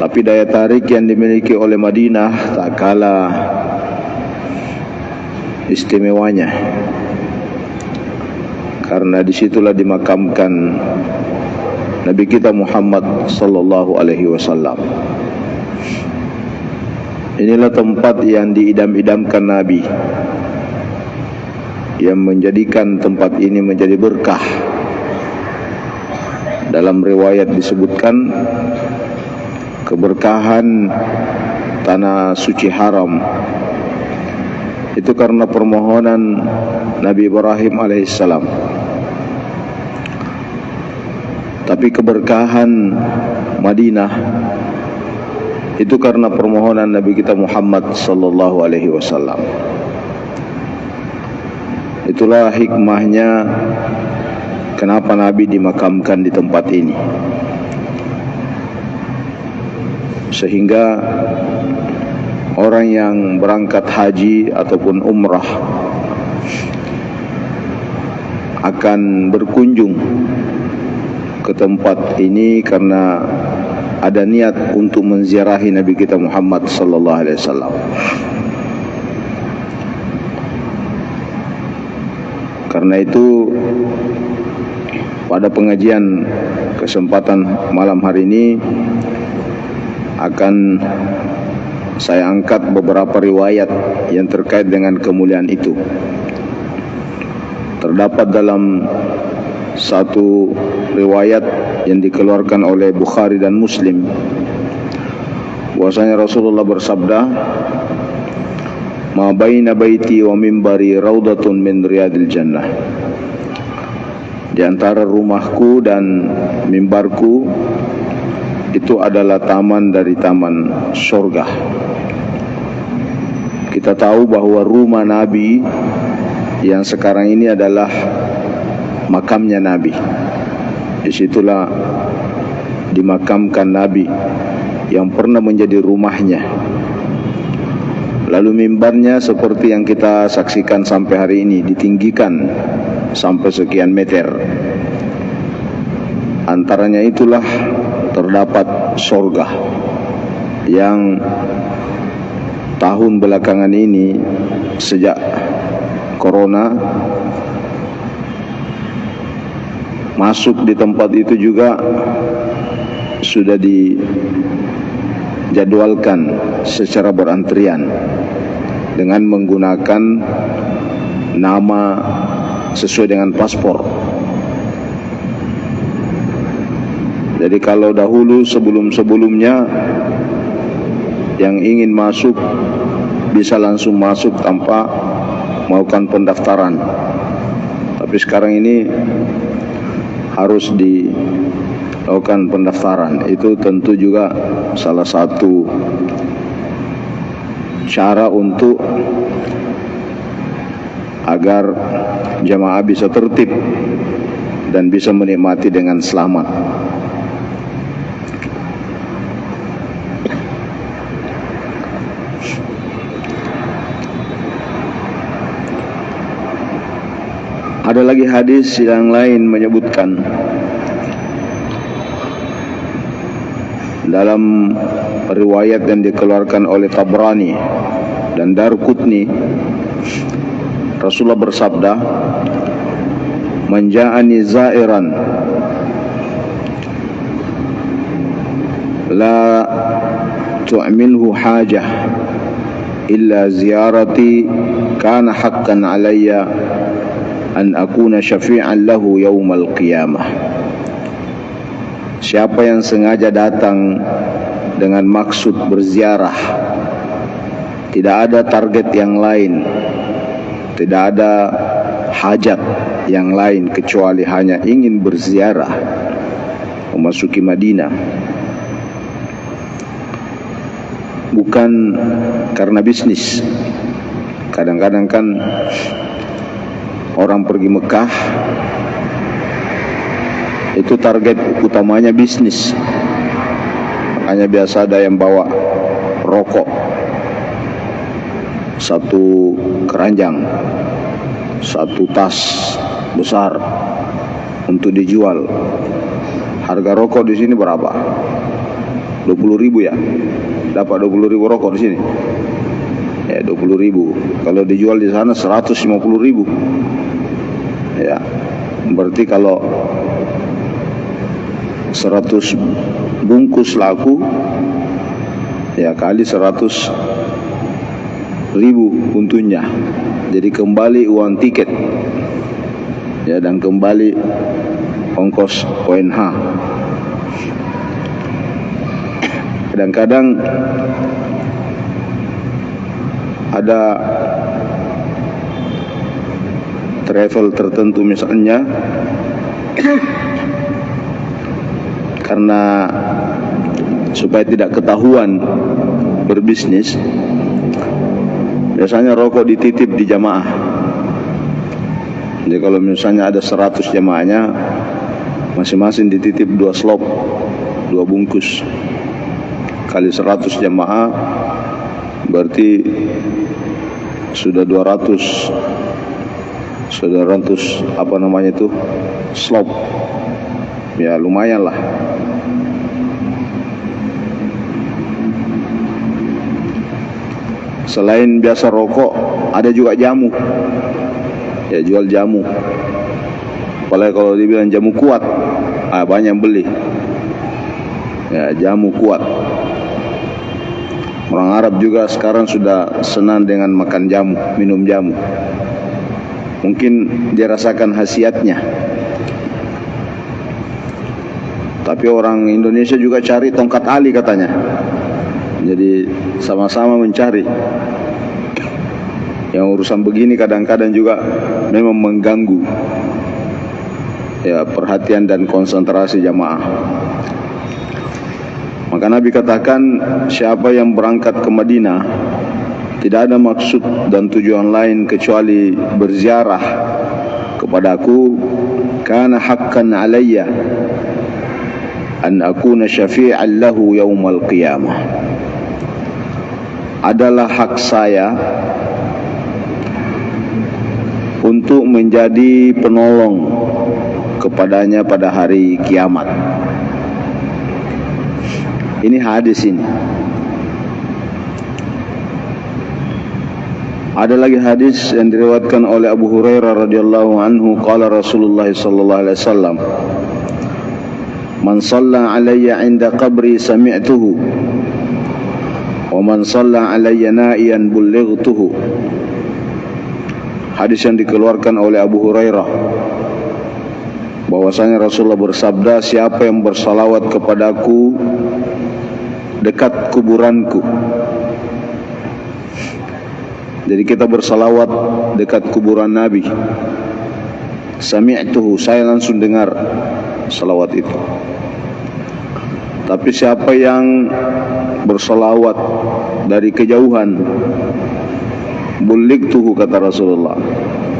Tapi daya tarik yang dimiliki oleh Madinah tak kalah istimewanya, karena disitulah dimakamkan Nabi kita Muhammad sallallahu alaihi wasallam. Inilah tempat yang diidam-idamkan Nabi, yang menjadikan tempat ini menjadi berkah. Dalam riwayat disebutkan keberkahan tanah suci haram itu karena permohonan Nabi Ibrahim alaihissalam. Tapi keberkahan Madinah itu karena permohonan Nabi kita Muhammad sallallahu alaihi wasallam. Itulah hikmahnya kenapa Nabi dimakamkan di tempat ini, sehingga orang yang berangkat haji ataupun umrah akan berkunjung ke tempat ini karena ada niat untuk menziarahi Nabi kita Muhammad sallallahu alaihi wasallam. Karena itu pada pengajian kesempatan malam hari ini akan saya angkat beberapa riwayat yang terkait dengan kemuliaan itu. Terdapat dalam satu riwayat yang dikeluarkan oleh Bukhari dan Muslim bahwasanya Rasulullah bersabda, "Ma baina baiti wa mimbari raudatun min riyadil jannah." Di antara rumahku dan mimbarku itu adalah taman dari taman surga. Kita tahu bahwa rumah Nabi yang sekarang ini adalah makamnya Nabi. Disitulah dimakamkan Nabi yang pernah menjadi rumahnya. Lalu mimbarnya seperti yang kita saksikan sampai hari ini, ditinggikan sampai sekian meter. Antaranya itulah terdapat surga yang tahun belakangan ini sejak corona masuk di tempat itu juga sudah dijadwalkan secara berantrian dengan menggunakan nama sesuai dengan paspor. Jadi kalau dahulu sebelum-sebelumnya yang ingin masuk bisa langsung masuk tanpa melakukan pendaftaran. Tapi sekarang ini harus dilakukan pendaftaran. Itu tentu juga salah satu cara untuk agar jamaah bisa tertib dan bisa menikmati dengan selamat. Ada lagi hadis yang lain menyebutkan dalam riwayat yang dikeluarkan oleh Tabrani dan Darqutni, Rasulullah bersabda, "Man ja'ani za'iran la tu'milhu hajah illa ziyarati kana haqqan alayya an akuna syafi'an lahu yaumal qiyamah." Siapa yang sengaja datang dengan maksud berziarah, tidak ada target yang lain, tidak ada hajat yang lain kecuali hanya ingin berziarah memasuki Madinah, bukan karena bisnis. Kadang-kadang kan orang pergi Mekah itu target utamanya bisnis. Makanya biasa ada yang bawa rokok satu keranjang, satu tas besar untuk dijual. Harga rokok di sini berapa? 20.000 ya? Dapat 20.000 rokok di sini. Ya, 20.000. Kalau dijual di sana 150.000. Ya, berarti kalau 100 bungkus laku, ya kali 100.000 untunya. Jadi kembali uang tiket, ya, dan kembali ongkos ONH. Kadang-kadang ada travel tertentu misalnya, karena supaya tidak ketahuan berbisnis, biasanya rokok dititip di jamaah. Jadi kalau misalnya ada 100 jamaahnya, masing-masing dititip 2 slop, 2 bungkus. Kali 100 jamaah berarti sudah 200 apa namanya itu, slop. Ya lumayan lah. Selain biasa rokok, ada juga jamu. Ya, jual jamu. Apalagi kalau dibilang jamu kuat, banyak yang beli. Ya, jamu kuat. Orang Arab juga sekarang sudah senang dengan makan jamu, minum jamu. Mungkin dia rasakan khasiatnya. Tapi orang Indonesia juga cari tongkat ali katanya. Jadi sama-sama mencari. Yang urusan begini kadang-kadang juga memang mengganggu, ya, perhatian dan konsentrasi jamaah. Maka Nabi katakan, siapa yang berangkat ke Madinah tidak ada maksud dan tujuan lain kecuali berziarah kepadaku, kana haqqan alayya an akuna syafi'an lahu yaumal qiyamah. Adalah hak saya untuk menjadi penolong kepadanya pada hari kiamat. Ini hadis ini. Ada lagi hadis yang diriwayatkan oleh Abu Hurairah radhiyallahu anhu, qala Rasulullah sallallahu alaihi wasallam, man shalla alayya 'inda qabri sami'tuhu wa man shalla alayya na'iyan bullightuhu. Hadis yang dikeluarkan oleh Abu Hurairah, bahwasanya Rasulullah bersabda, siapa yang bersalawat kepadaku dekat kuburanku. Jadi kita bersalawat dekat kuburan Nabi. Sami'tuhu, saya langsung dengar salawat itu. Tapi siapa yang bersalawat dari kejauhan, bullightuhu, kata Rasulullah,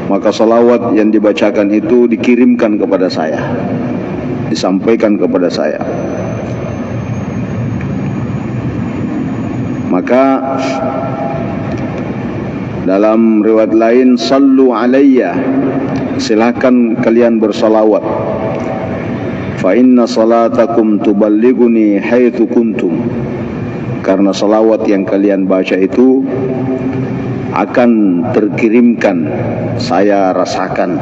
maka salawat yang dibacakan itu dikirimkan kepada saya, disampaikan kepada saya. Maka dalam riwayat lain, sallu alayya, silakan kalian bersalawat, fa inna salatakum tuballighuni haitsu kuntum, karena salawat yang kalian baca itu akan terkirimkan, saya rasakan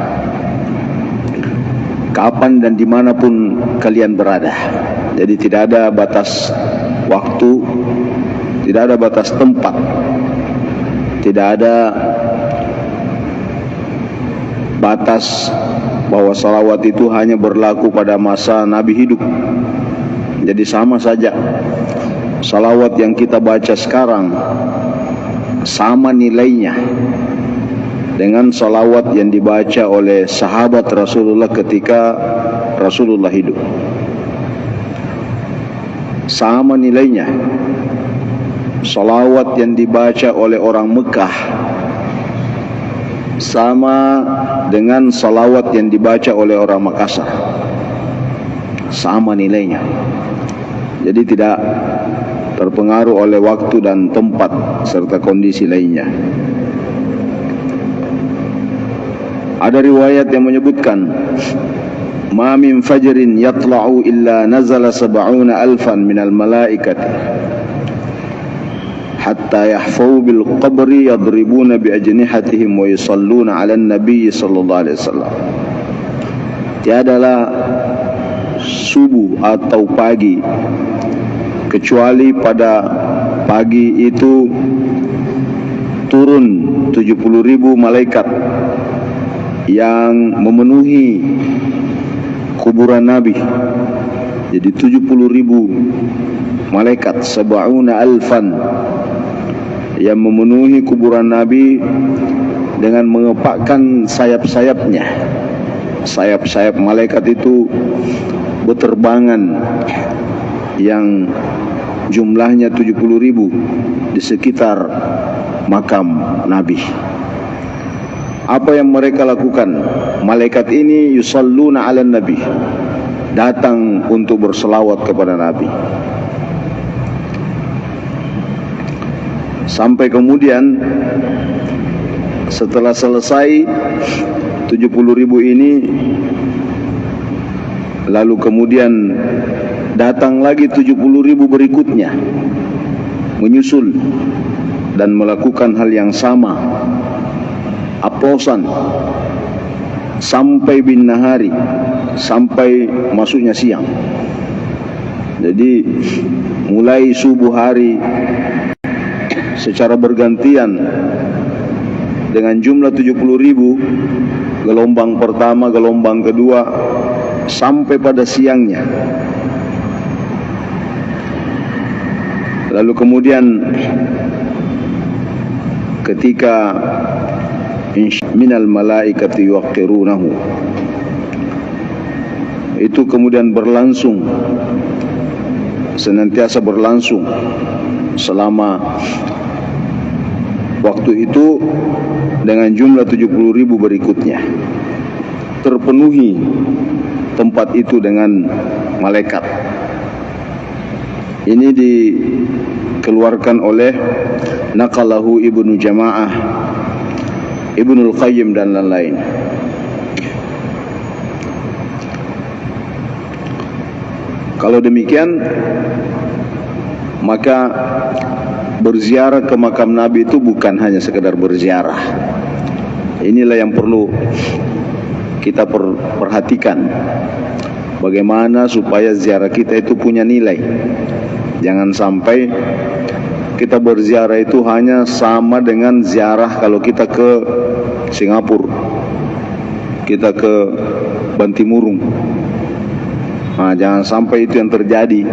kapan dan dimanapun kalian berada. Jadi tidak ada batas waktu, tidak ada batas tempat, tidak ada batas bahwa salawat itu hanya berlaku pada masa Nabi hidup. Jadi sama saja, salawat yang kita baca sekarang sama nilainya dengan salawat yang dibaca oleh sahabat Rasulullah ketika Rasulullah hidup. Sama nilainya. Salawat yang dibaca oleh orang Mekah sama dengan salawat yang dibaca oleh orang Makassar, sama nilainya. Jadi tidak terpengaruh oleh waktu dan tempat serta kondisi lainnya. Ada riwayat yang menyebutkan, ma min fajrin yatla'u illa nazala 70,000 minal malaikati hatta yahfau bil qabri yadribuna bi ajnihatihim wa yusalluna 'alan nabiy sallallahu alaihi wasallam. Tiadalah subuh atau pagi kecuali pada pagi itu turun 70.000 malaikat yang memenuhi kuburan Nabi. Jadi 70.000 malaikat, 70.000 yang memenuhi kuburan Nabi dengan mengepakkan sayap-sayapnya. Sayap-sayap malaikat itu berterbangan yang jumlahnya 70.000 di sekitar makam Nabi. Apa yang mereka lakukan? Malaikat ini yusalluna ala Nabi, datang untuk berselawat kepada Nabi. Sampai kemudian setelah selesai 70.000 ini, lalu kemudian datang lagi 70.000 berikutnya menyusul dan melakukan hal yang sama, aplausan sampai bin nahari, sampai masuknya siang. Jadi mulai subuh hari secara bergantian dengan jumlah 70.000, gelombang pertama, gelombang kedua, sampai pada siangnya. Lalu kemudian ketika minal malaikati yuqirunahu, itu kemudian berlangsung, senantiasa berlangsung selama waktu itu dengan jumlah 70.000 berikutnya. Terpenuhi tempat itu dengan malaikat. Ini dikeluarkan oleh naqalahu Ibnu Jama'ah, Ibnul Qayyim dan lain-lain. Kalau demikian, maka berziarah ke makam Nabi itu bukan hanya sekedar berziarah. Inilah yang perlu kita perhatikan, bagaimana supaya ziarah kita itu punya nilai. Jangan sampai kita berziarah itu hanya sama dengan ziarah kalau kita ke Singapura, kita ke Bantimurung. Nah, jangan sampai itu yang terjadi.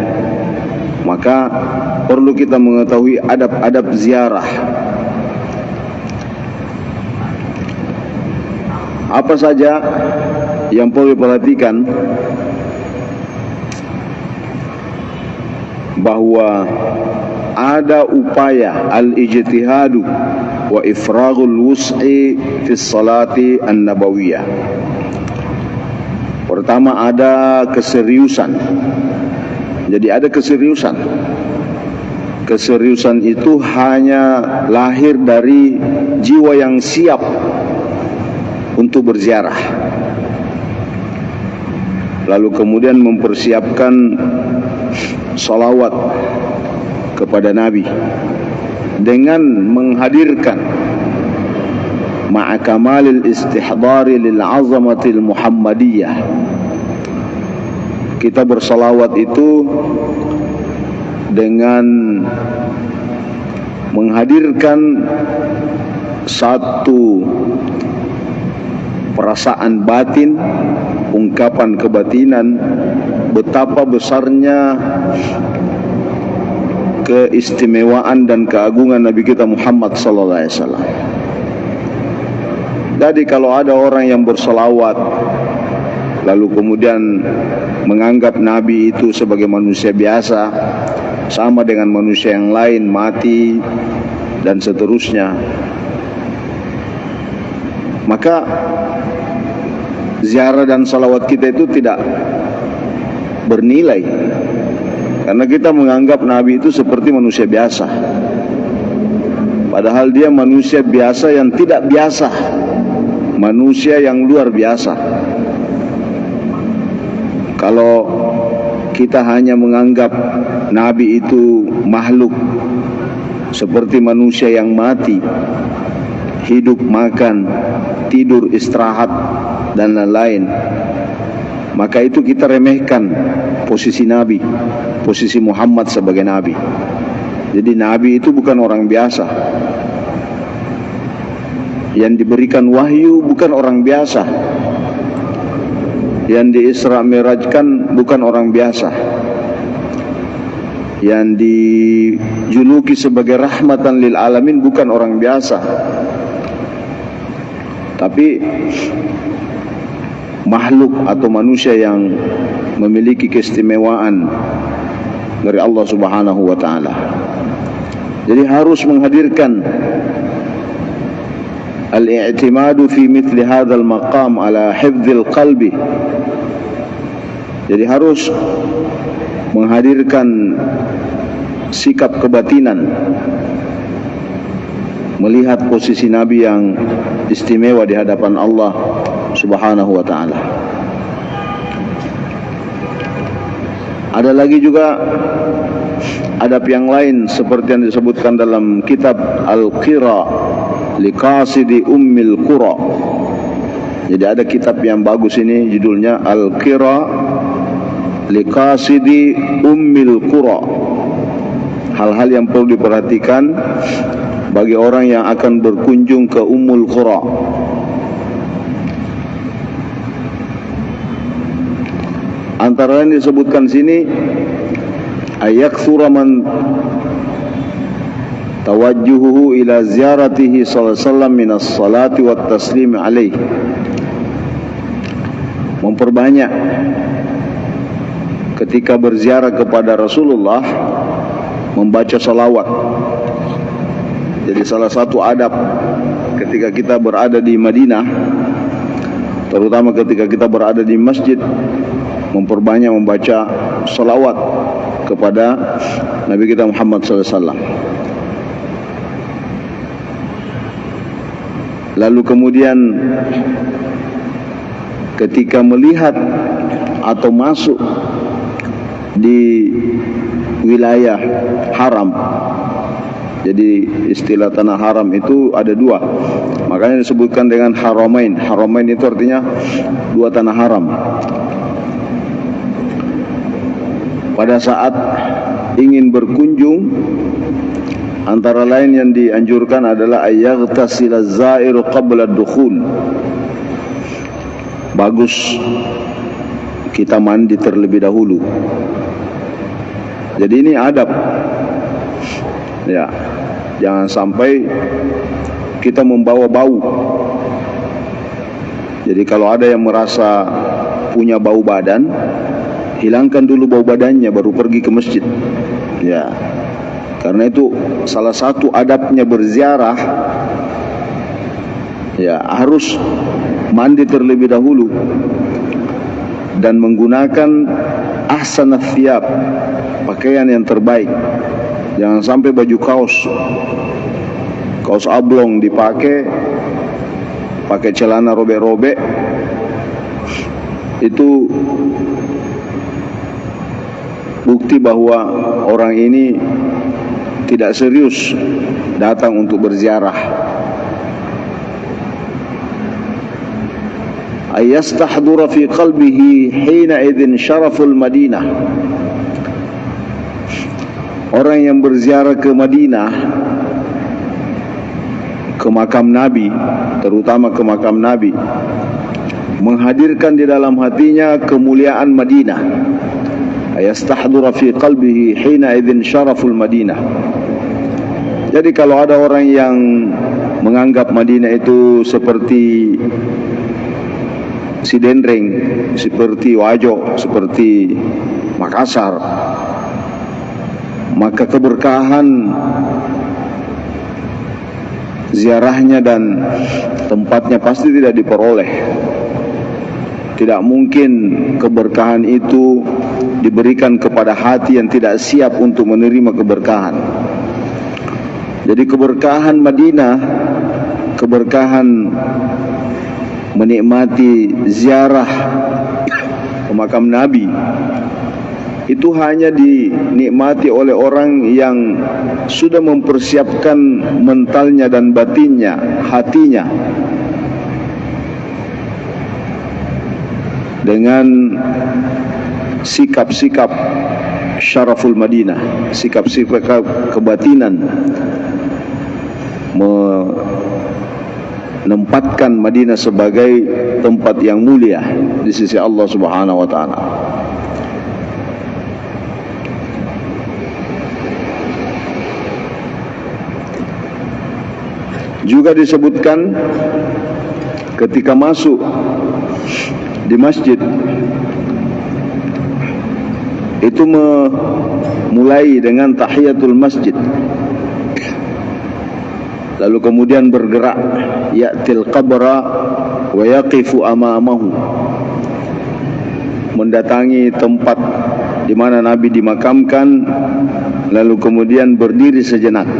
Maka perlu kita mengetahui adab-adab ziarah. Apa saja yang perlu diperhatikan? Bahwa ada upaya al-ijtihadu wa ifraghul wus'i fi salati an-nabawiyah. Pertama, ada keseriusan. Jadi ada keseriusan. Keseriusan itu hanya lahir dari jiwa yang siap untuk berziarah. Lalu kemudian mempersiapkan salawat kepada Nabi dengan menghadirkan ma'a kamalil istihdari lil azamatil muhammadiyah. Kita bersalawat itu dengan menghadirkan satu perasaan batin, ungkapan kebatinan, betapa besarnya keistimewaan dan keagungan Nabi kita Muhammad sallallahu alaihi wasallam. Jadi kalau ada orang yang bersalawat lalu kemudian menganggap Nabi itu sebagai manusia biasa, sama dengan manusia yang lain, mati dan seterusnya, maka ziarah dan salawat kita itu tidak bernilai, karena kita menganggap Nabi itu seperti manusia biasa, padahal dia manusia biasa yang tidak biasa, manusia yang luar biasa. Kalau kita hanya menganggap Nabi itu makhluk seperti manusia yang mati, hidup, makan, tidur, istirahat dan lain-lain, maka itu kita remehkan posisi Nabi, posisi Muhammad sebagai Nabi. Jadi Nabi itu bukan orang biasa. Yang diberikan wahyu bukan orang biasa. Yang di-Isra Mi'rajkan bukan orang biasa. Yang dijuluki sebagai rahmatan lil alamin bukan orang biasa. Tapi makhluk atau manusia yang memiliki keistimewaan dari Allah Subhanahu wa taala. Jadi harus menghadirkan al-i'timadu fi mithli hadzal maqam ala hifdzil qalbi. Jadi harus menghadirkan sikap kebatinan, melihat posisi Nabi yang istimewa di hadapan Allah Subhanahu wa taala. Ada lagi juga adab yang lain seperti yang disebutkan dalam kitab Al-Qira Liqasidi Ummil Qura. Jadi ada kitab yang bagus ini, judulnya Al-Qira Liqasidi Ummil Qura. Hal-hal yang perlu diperhatikan bagi orang yang akan berkunjung ke Ummul Qura. Antara lain disebutkan sini, ayaktsura man tawajjuhu ila ziyaratihi sallallahu alaihi wasallam minas salati wat taslim alaihi. Memperbanyak ketika berziarah kepada Rasulullah membaca salawat. Jadi salah satu adab ketika kita berada di Madinah, terutama ketika kita berada di masjid, memperbanyak membaca salawat kepada Nabi kita Muhammad SAW. Lalu kemudian ketika melihat atau masuk di wilayah haram, jadi istilah tanah haram itu ada dua, makanya disebutkan dengan haramain. Haramain itu artinya dua tanah haram. Pada saat ingin berkunjung, antara lain yang dianjurkan adalah ayaghtasila zairu qabla dukhul. Bagus kita mandi terlebih dahulu. Jadi ini adab. Ya, jangan sampai kita membawa bau. Jadi kalau ada yang merasa punya bau badan, hilangkan dulu bau badannya baru pergi ke masjid. Ya. Karena itu salah satu adabnya berziarah, ya, harus mandi terlebih dahulu dan menggunakan ahsanats thiyab, pakaian yang terbaik. Jangan sampai baju kaos oblong dipakai, pakai celana robek-robek. Itu bukti bahwa orang ini tidak serius datang untuk berziarah. Ayastahdura fi qalbihi hina idzin syaraful Madinah. Orang yang berziarah ke Madinah, ke makam Nabi, terutama ke makam Nabi, menghadirkan di dalam hatinya kemuliaan Madinah. Ayastahdura fi qalbihi hina idzin syaraful Madinah. Jadi kalau ada orang yang menganggap Madinah itu seperti Sidendreng, seperti Wajo, seperti Makassar, maka keberkahan ziarahnya dan tempatnya pasti tidak diperoleh. Tidak mungkin keberkahan itu diberikan kepada hati yang tidak siap untuk menerima keberkahan. Jadi keberkahan Madinah, keberkahan menikmati ziarah ke makam Nabi, itu hanya dinikmati oleh orang yang sudah mempersiapkan mentalnya dan batinnya, hatinya, dengan sikap-sikap syaraful Madinah, sikap-sikap kebatinan menempatkan Madinah sebagai tempat yang mulia di sisi Allah Subhanahu wa taala. Juga disebutkan ketika masuk di masjid itu memulai dengan tahiyatul masjid, lalu kemudian bergerak ya'til qabra wa yaqifu amamahu, mendatangi tempat di mana Nabi dimakamkan, lalu kemudian berdiri sejenak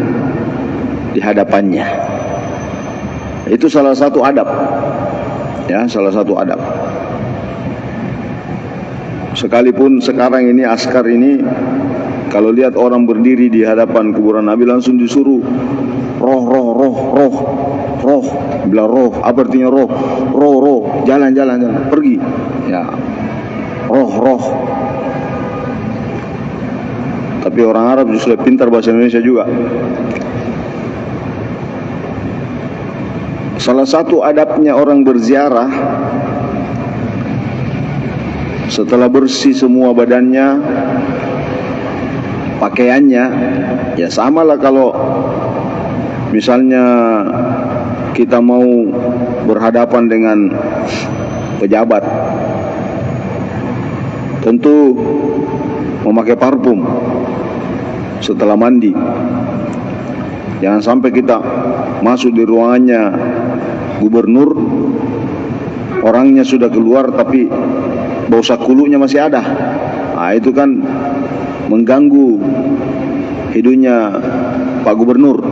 di hadapannya. Itu salah satu adab, ya, salah satu adab. Sekalipun sekarang ini askar ini kalau lihat orang berdiri di hadapan kuburan Nabi langsung disuruh roh. Bilang roh, apa artinya roh? Roh, jalan, pergi. Ya, roh. Tapi orang Arab justru pintar bahasa Indonesia juga. Salah satu adabnya orang berziarah, setelah bersih semua badannya, pakaiannya, ya samalah kalau misalnya kita mau berhadapan dengan pejabat, tentu memakai parfum setelah mandi. Jangan sampai kita masuk di ruangannya gubernur, orangnya sudah keluar tapi bau sakulunya masih ada. Nah, itu kan mengganggu hidupnya Pak Gubernur.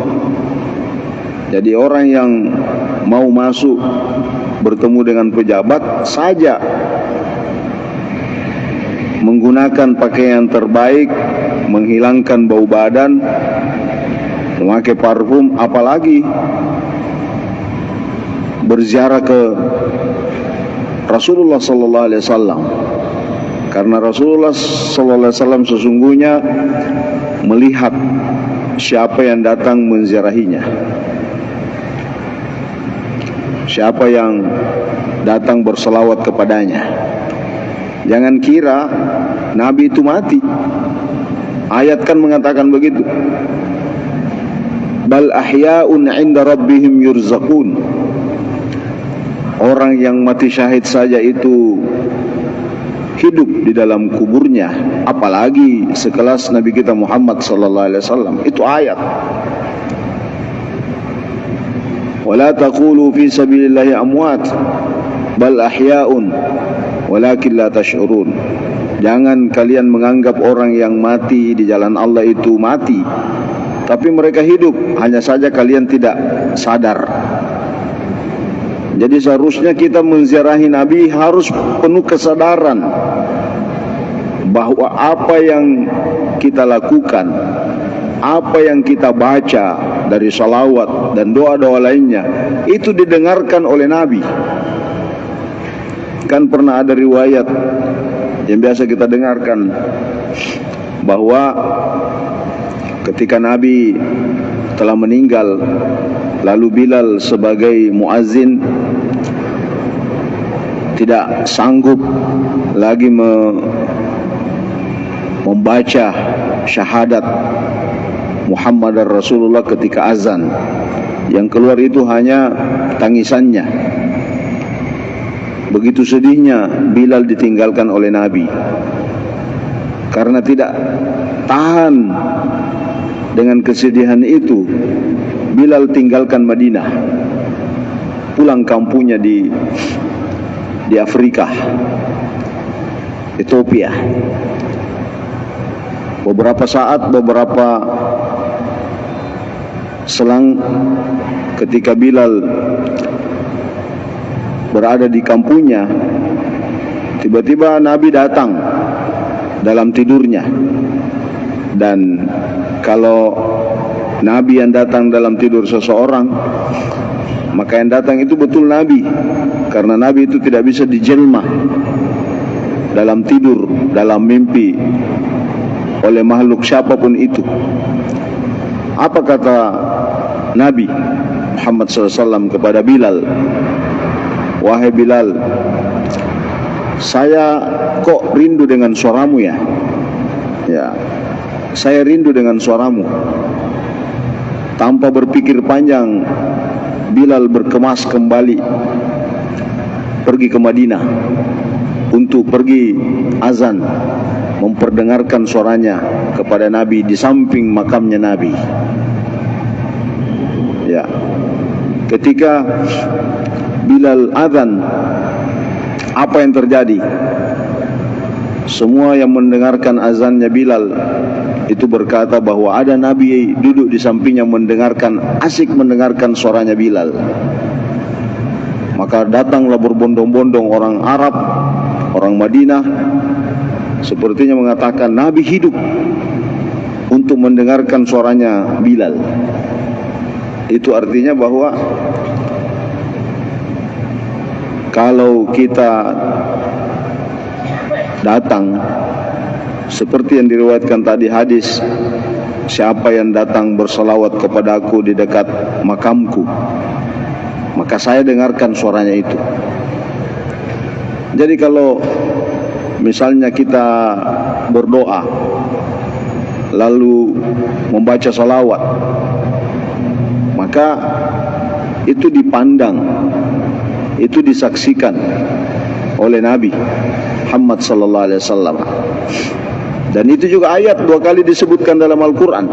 Jadi orang yang mau masuk bertemu dengan pejabat saja menggunakan pakaian terbaik, menghilangkan bau badan, memakai parfum, apalagi berziarah ke Rasulullah sallallahu alaihi wasallam. Karena Rasulullah sallallahu alaihi wasallam sesungguhnya melihat siapa yang datang menziarahinya, siapa yang datang berselawat kepadanya. Jangan kira Nabi itu mati. Ayat kan mengatakan begitu. Bal ahya'un 'inda rabbihim yurzaqun. Orang yang mati syahid saja itu hidup di dalam kuburnya, apalagi sekelas Nabi kita Muhammad sallallahu alaihi wasallam. Itu ayat. Wala taqulu fi sabilillahi amwat bal ahya'un walakin la tash'urun. Jangan kalian menganggap orang yang mati di jalan Allah itu mati, tapi mereka hidup, hanya saja kalian tidak sadar. Jadi seharusnya kita menziarahi Nabi harus penuh kesadaran bahwa apa yang kita lakukan, apa yang kita baca dari salawat dan doa-doa lainnya, itu didengarkan oleh Nabi. Kan pernah ada riwayat yang biasa kita dengarkan bahwa ketika Nabi telah meninggal, lalu Bilal sebagai muazzin tidak sanggup lagi membaca syahadat Muhammadar Rasulullah ketika azan. Yang keluar itu hanya tangisannya. Begitu sedihnya Bilal ditinggalkan oleh Nabi. Karena tidak tahan dengan kesedihan itu, Bilal tinggalkan Madinah, pulang kampungnya di Afrika, Ethiopia. Beberapa saat, beberapa selang ketika Bilal berada di kampungnya, tiba-tiba Nabi datang dalam tidurnya. Dan kalau Nabi yang datang dalam tidur seseorang, maka yang datang itu betul Nabi. Karena Nabi itu tidak bisa dijelma dalam tidur, dalam mimpi. oleh makhluk siapapun itu. Apa kata Nabi Muhammad SAW kepada Bilal? Wahai Bilal, saya kok rindu dengan suaramu ya. Ya, saya rindu dengan suaramu. Tanpa berpikir panjang, Bilal berkemas kembali pergi ke Madinah untuk pergi azan, memperdengarkan suaranya kepada Nabi di samping makamnya Nabi. Ya, ketika Bilal azan, apa yang terjadi? Semua yang mendengarkan azannya Bilal itu berkata bahwa ada Nabi duduk di sampingnya mendengarkan, asik mendengarkan suaranya Bilal. Maka datanglah berbondong-bondong orang Arab, orang Madinah, sepertinya mengatakan Nabi hidup untuk mendengarkan suaranya Bilal. Itu artinya bahwa kalau kita datang seperti yang diriwayatkan tadi hadis, siapa yang datang berselawat kepada aku di dekat makamku, maka saya dengarkan suaranya itu. Jadi kalau misalnya kita berdoa lalu membaca salawat, maka itu dipandang, itu disaksikan oleh Nabi Muhammad sallallahu alaihi wasallam. Dan itu juga ayat 2 kali disebutkan dalam Al-Quran,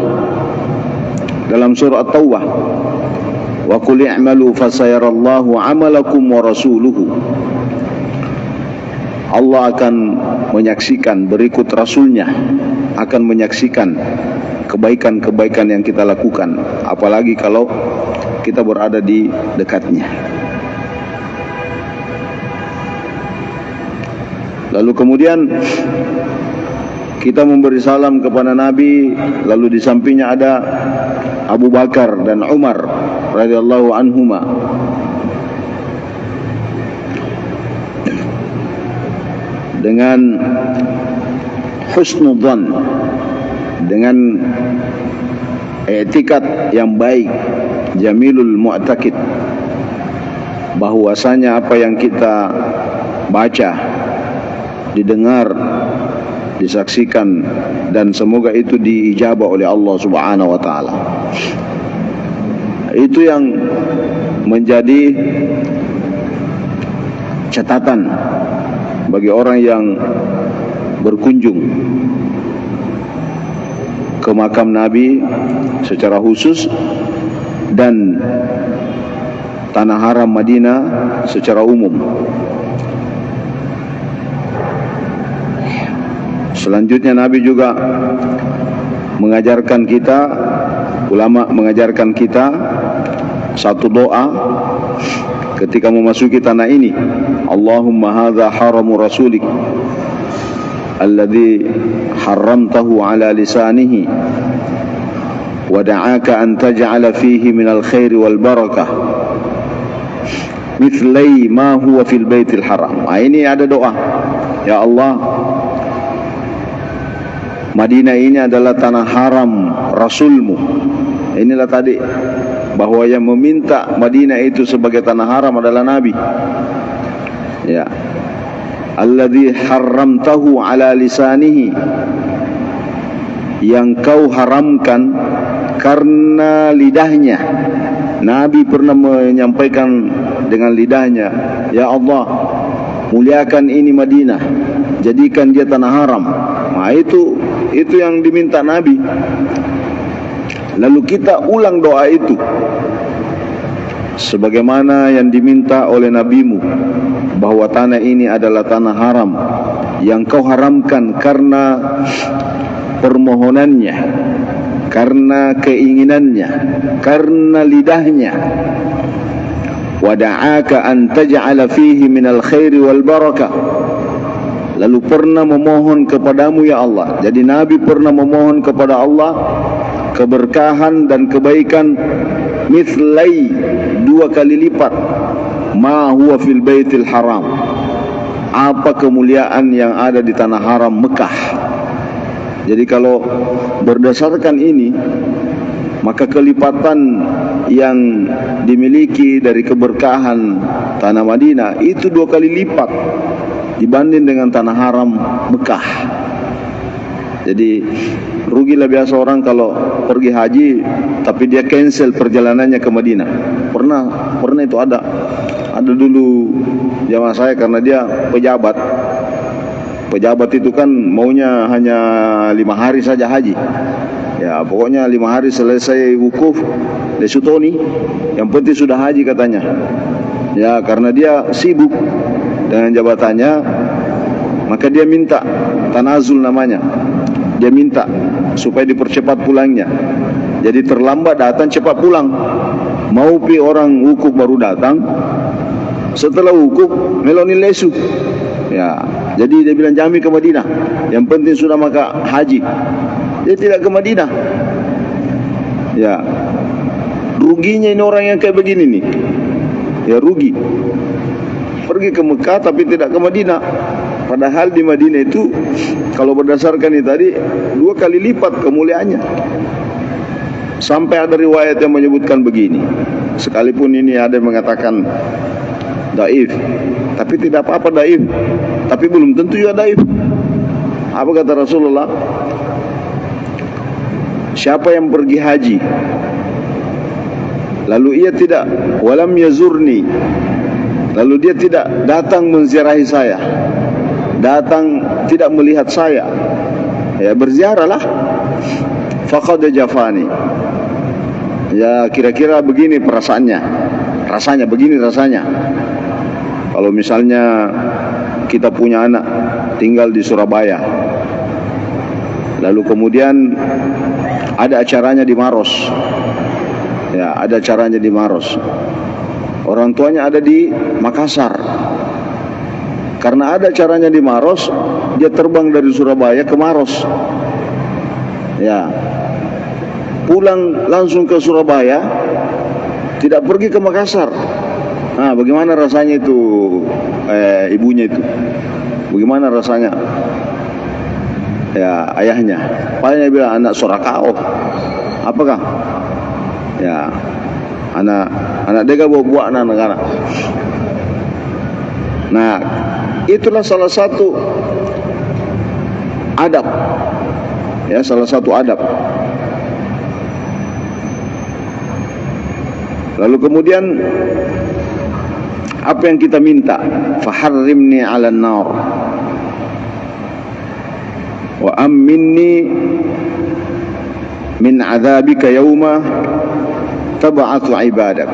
dalam surah At-Taubah. Wa qul i'malu fasayarallahu 'amalakum wa rasuluhu. Allah akan menyaksikan, berikut Rasulnya akan menyaksikan kebaikan-kebaikan yang kita lakukan, apalagi kalau kita berada di dekatnya. Lalu kemudian kita memberi salam kepada Nabi, lalu di sampingnya ada Abu Bakar dan Umar radhiyallahu anhuma. Dengan husnudzan, dengan i'tikad yang baik, jamilul mu'takid, bahwasanya apa yang kita baca, didengar, disaksikan, dan semoga itu diijabah oleh Allah Subhanahu wa taala. Itu yang menjadi catatan bagi orang yang berkunjung ke makam Nabi secara khusus dan tanah haram Madinah secara umum. Selanjutnya Nabi juga mengajarkan kita, ulama mengajarkan kita satu doa ketika memasuki tanah ini. Allahumma hadza haramu rasulik alladhi haramtahu ala lisanihi wa da'aka an taj'ala fihi minal khairi wal barakah mithlai ma huwa fil baitil haram. Ini ada doa. Ya Allah, Madinah ini adalah tanah haram Rasulmu. Inilah tadi, bahwa yang meminta Madinah itu sebagai tanah haram adalah Nabi. Ya, alladzi haramtahu ala lisanihi, yang kau haramkan karena lidahnya. Nabi pernah menyampaikan dengan lidahnya, ya Allah, muliakan ini Madinah, jadikan dia tanah haram. Nah, itu yang diminta Nabi. Lalu kita ulang doa itu sebagaimana yang diminta oleh nabimu, bahwa tanah ini adalah tanah haram yang kau haramkan karena permohonannya, karena keinginannya, karena lidahnya. Wa da'aka an taj'ala fihi minal khairi wal barakah. Lalu pernah memohon kepadamu ya Allah. Jadi Nabi pernah memohon kepada Allah keberkahan dan kebaikan mithlai, 2 kali lipat, ma huwa fil baitil haram, apa kemuliaan yang ada di tanah haram Mekah. Jadi kalau berdasarkan ini, maka kelipatan yang dimiliki dari keberkahan tanah Madinah itu 2 kali lipat dibanding dengan tanah haram Mekah. Jadi rugilah biasa orang kalau pergi haji tapi dia cancel perjalanannya ke Madinah. Pernah itu ada dulu zaman saya, karena dia pejabat. Pejabat itu kan maunya hanya 5 hari saja haji. Ya pokoknya 5 hari selesai wukuf lesutoni, yang penting sudah haji katanya. Ya karena dia sibuk dengan jabatannya, maka dia minta tanazul namanya. Dia minta supaya dipercepat pulangnya. Jadi terlambat datang, cepat pulang. Mau pi orang wukuf baru datang, setelah wukuf meloni lesu. Ya, jadi dia bilang jami ke Madinah. Yang penting sudah maka haji. Dia tidak ke Madinah. Ya, ruginya ini orang yang kayak begini nih. Ya rugi. Pergi ke Mekah tapi tidak ke Madinah. Padahal di Madinah itu kalau berdasarkan ini tadi 2 kali lipat kemuliaannya. Sampai ada riwayat yang menyebutkan begini. Sekalipun ini ada yang mengatakan daif, tapi tidak apa-apa daif. Tapi belum tentu juga daif. Apa kata Rasulullah? Siapa yang pergi haji lalu ia tidak walam yazurni, lalu dia tidak datang menziarahi saya, datang tidak melihat saya, ya berziarahlah, faqad jafani. Ya kira-kira begini perasaannya, rasanya begini rasanya. Kalau misalnya kita punya anak tinggal di Surabaya, lalu kemudian ada acaranya di Maros. Ya, ada acaranya di Maros. Orang tuanya ada di Makassar. Karena ada acaranya di Maros, dia terbang dari Surabaya ke Maros. Ya. Pulang langsung ke Surabaya, tidak pergi ke Makassar. Nah, bagaimana rasanya itu ibunya itu? Bagaimana rasanya? Ya, ayahnya. Paling dia bilang anak sorakao. Apakah? Ya, anak dega buah anak-anak. Nah, itulah salah satu adab. Ya, salah satu adab. Lalu kemudian apa yang kita minta? Faharrimni 'alan nar wa amminni min 'adzabika yauma tab'atu 'ibadak.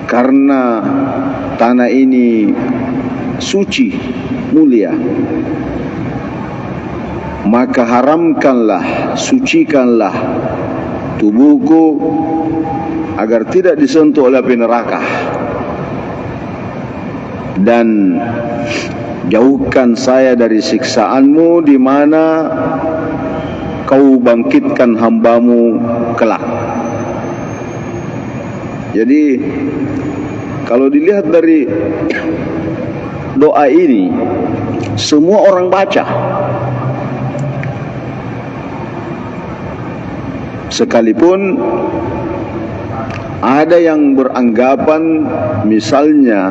Karena tanah ini suci, mulia, maka haramkanlah, sucikanlah tubuhku agar tidak disentuh oleh api neraka, dan jauhkan saya dari siksaanmu di mana kau bangkitkan hambamu kelak. Jadi kalau dilihat dari doa ini, semua orang baca. Sekalipun ada yang beranggapan misalnya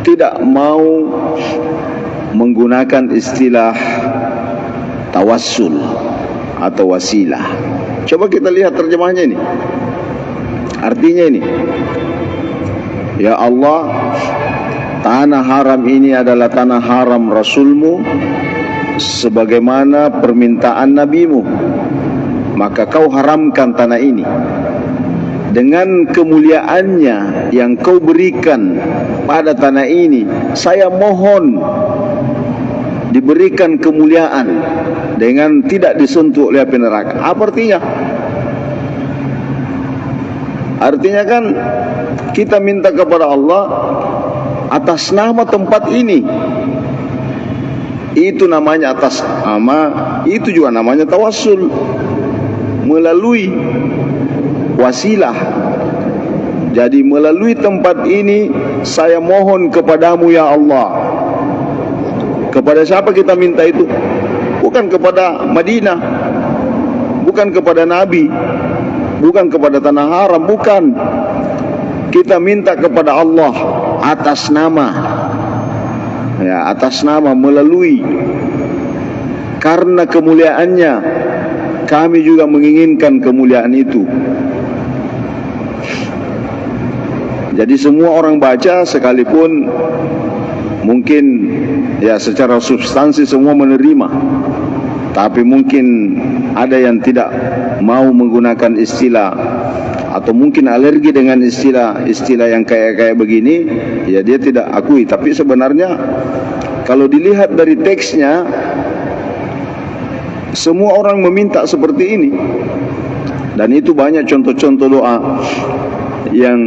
tidak mau menggunakan istilah tawassul atau wasilah. Coba kita lihat terjemahnya ini. Artinya ini, ya Allah, tanah haram ini adalah tanah haram Rasulmu sebagaimana permintaan Nabimu. Maka kau haramkan tanah ini dengan kemuliaannya yang kau berikan pada tanah ini. Saya mohon diberikan kemuliaan dengan tidak disentuh oleh api neraka. Apa artinya? Artinya kan kita minta kepada Allah atas nama tempat ini. Itu namanya atas nama, itu juga namanya tawassul. Melalui wasilah. Jadi melalui tempat ini saya mohon kepadamu ya Allah, Kepada siapa kita minta itu? Bukan kepada Madinah, bukan kepada Nabi, bukan kepada tanah haram, bukan. Kita minta kepada Allah atas nama, ya, atas nama, melalui, karena kemuliaannya kami juga menginginkan kemuliaan itu. Jadi semua orang baca, sekalipun mungkin ya secara substansi semua menerima, tapi mungkin ada yang tidak mau menggunakan istilah, atau mungkin alergi dengan istilah yang kayak begini, ya dia tidak akui. Tapi sebenarnya kalau dilihat dari teksnya, semua orang meminta seperti ini. Dan itu banyak contoh-contoh doa yang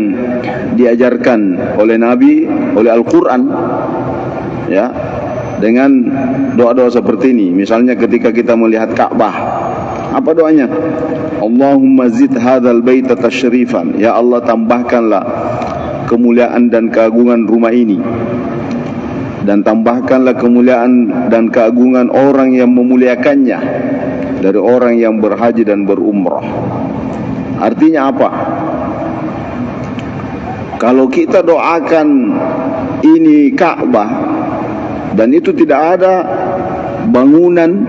diajarkan oleh Nabi, oleh Al-Quran, ya, dengan doa-doa seperti ini. Misalnya ketika kita melihat Ka'bah, apa doanya? Allahumma zid hadzal baita tasyrifan, ya Allah, tambahkanlah kemuliaan dan keagungan rumah ini, dan tambahkanlah kemuliaan dan keagungan orang yang memuliakannya dari orang yang berhaji dan berumrah. Artinya apa? Kalau kita doakan ini Ka'bah, dan itu tidak ada bangunan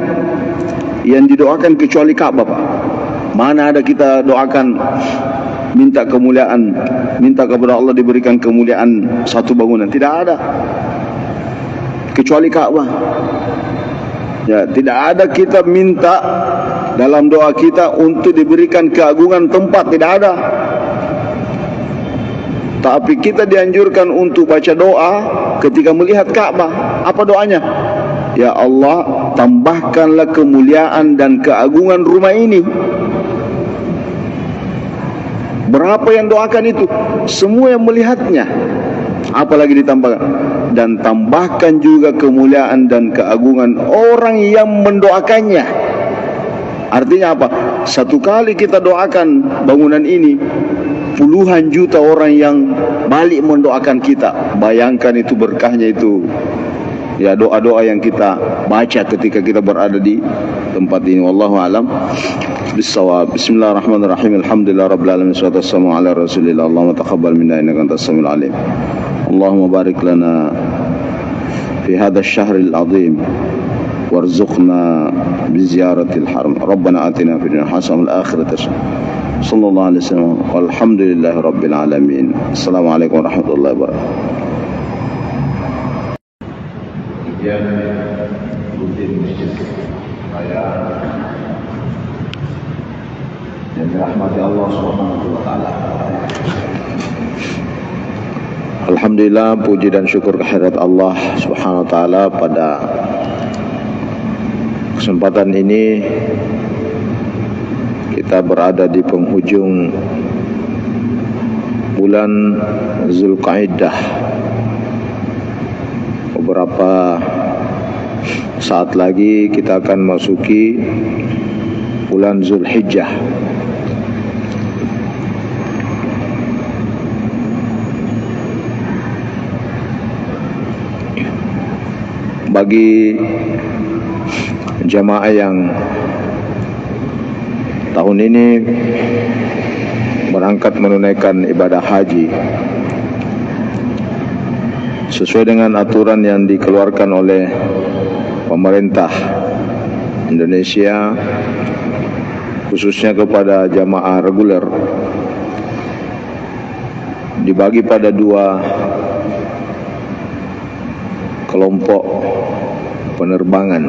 yang didoakan kecuali Ka'bah, Pak. Mana ada kita doakan minta kemuliaan, minta kepada Allah diberikan kemuliaan satu bangunan? Tidak ada kecuali Ka'bah. Ya, tidak ada kita minta dalam doa kita untuk diberikan keagungan tempat, tidak ada. Tapi kita dianjurkan untuk baca doa ketika melihat Ka'bah. Apa doanya? Ya Allah, tambahkanlah kemuliaan dan keagungan rumah ini. Berapa yang doakan itu? Semua yang melihatnya. Apalagi ditambahkan, dan tambahkan juga kemuliaan dan keagungan orang yang mendoakannya. Artinya apa? Satu kali kita doakan bangunan ini, puluhan juta orang yang balik mendoakan kita. Bayangkan itu berkahnya itu. Ya, doa-doa yang kita baca ketika kita berada di tempat ini. Wallahu a'lam bissawab. Bismillahirrahmanirrahim. Alhamdulillah rabbil alamin. Wassalatu wassalamu ala Rasulillah. Allahumma taqabbal minna innaka antas samiul alim. Allahumma barik lana fi hadha asy-syahril 'azim warzuqna bi ziyaratil haram. Rabbana atina fid dunya hasanah wa fil akhirati hasanah. Sallallahu alaihi wasallam. Walhamdulillahi rabbil alamin. Assalamualaikum warahmatullahi wabarakatuh. Yang rutin masjid saya yang dirahmati Allah Subhanahu wa taala. Alhamdulillah, puji dan syukur kehadirat Allah Subhanahu wa taala. Pada kesempatan ini kita berada di penghujung bulan Zulqa'dah. Beberapa saat lagi kita akan masuki bulan Zulhijjah. Bagi jamaah yang tahun ini berangkat menunaikan ibadah haji sesuai dengan aturan yang dikeluarkan oleh pemerintah Indonesia, khususnya kepada jamaah reguler, dibagi pada dua kelompok penerbangan.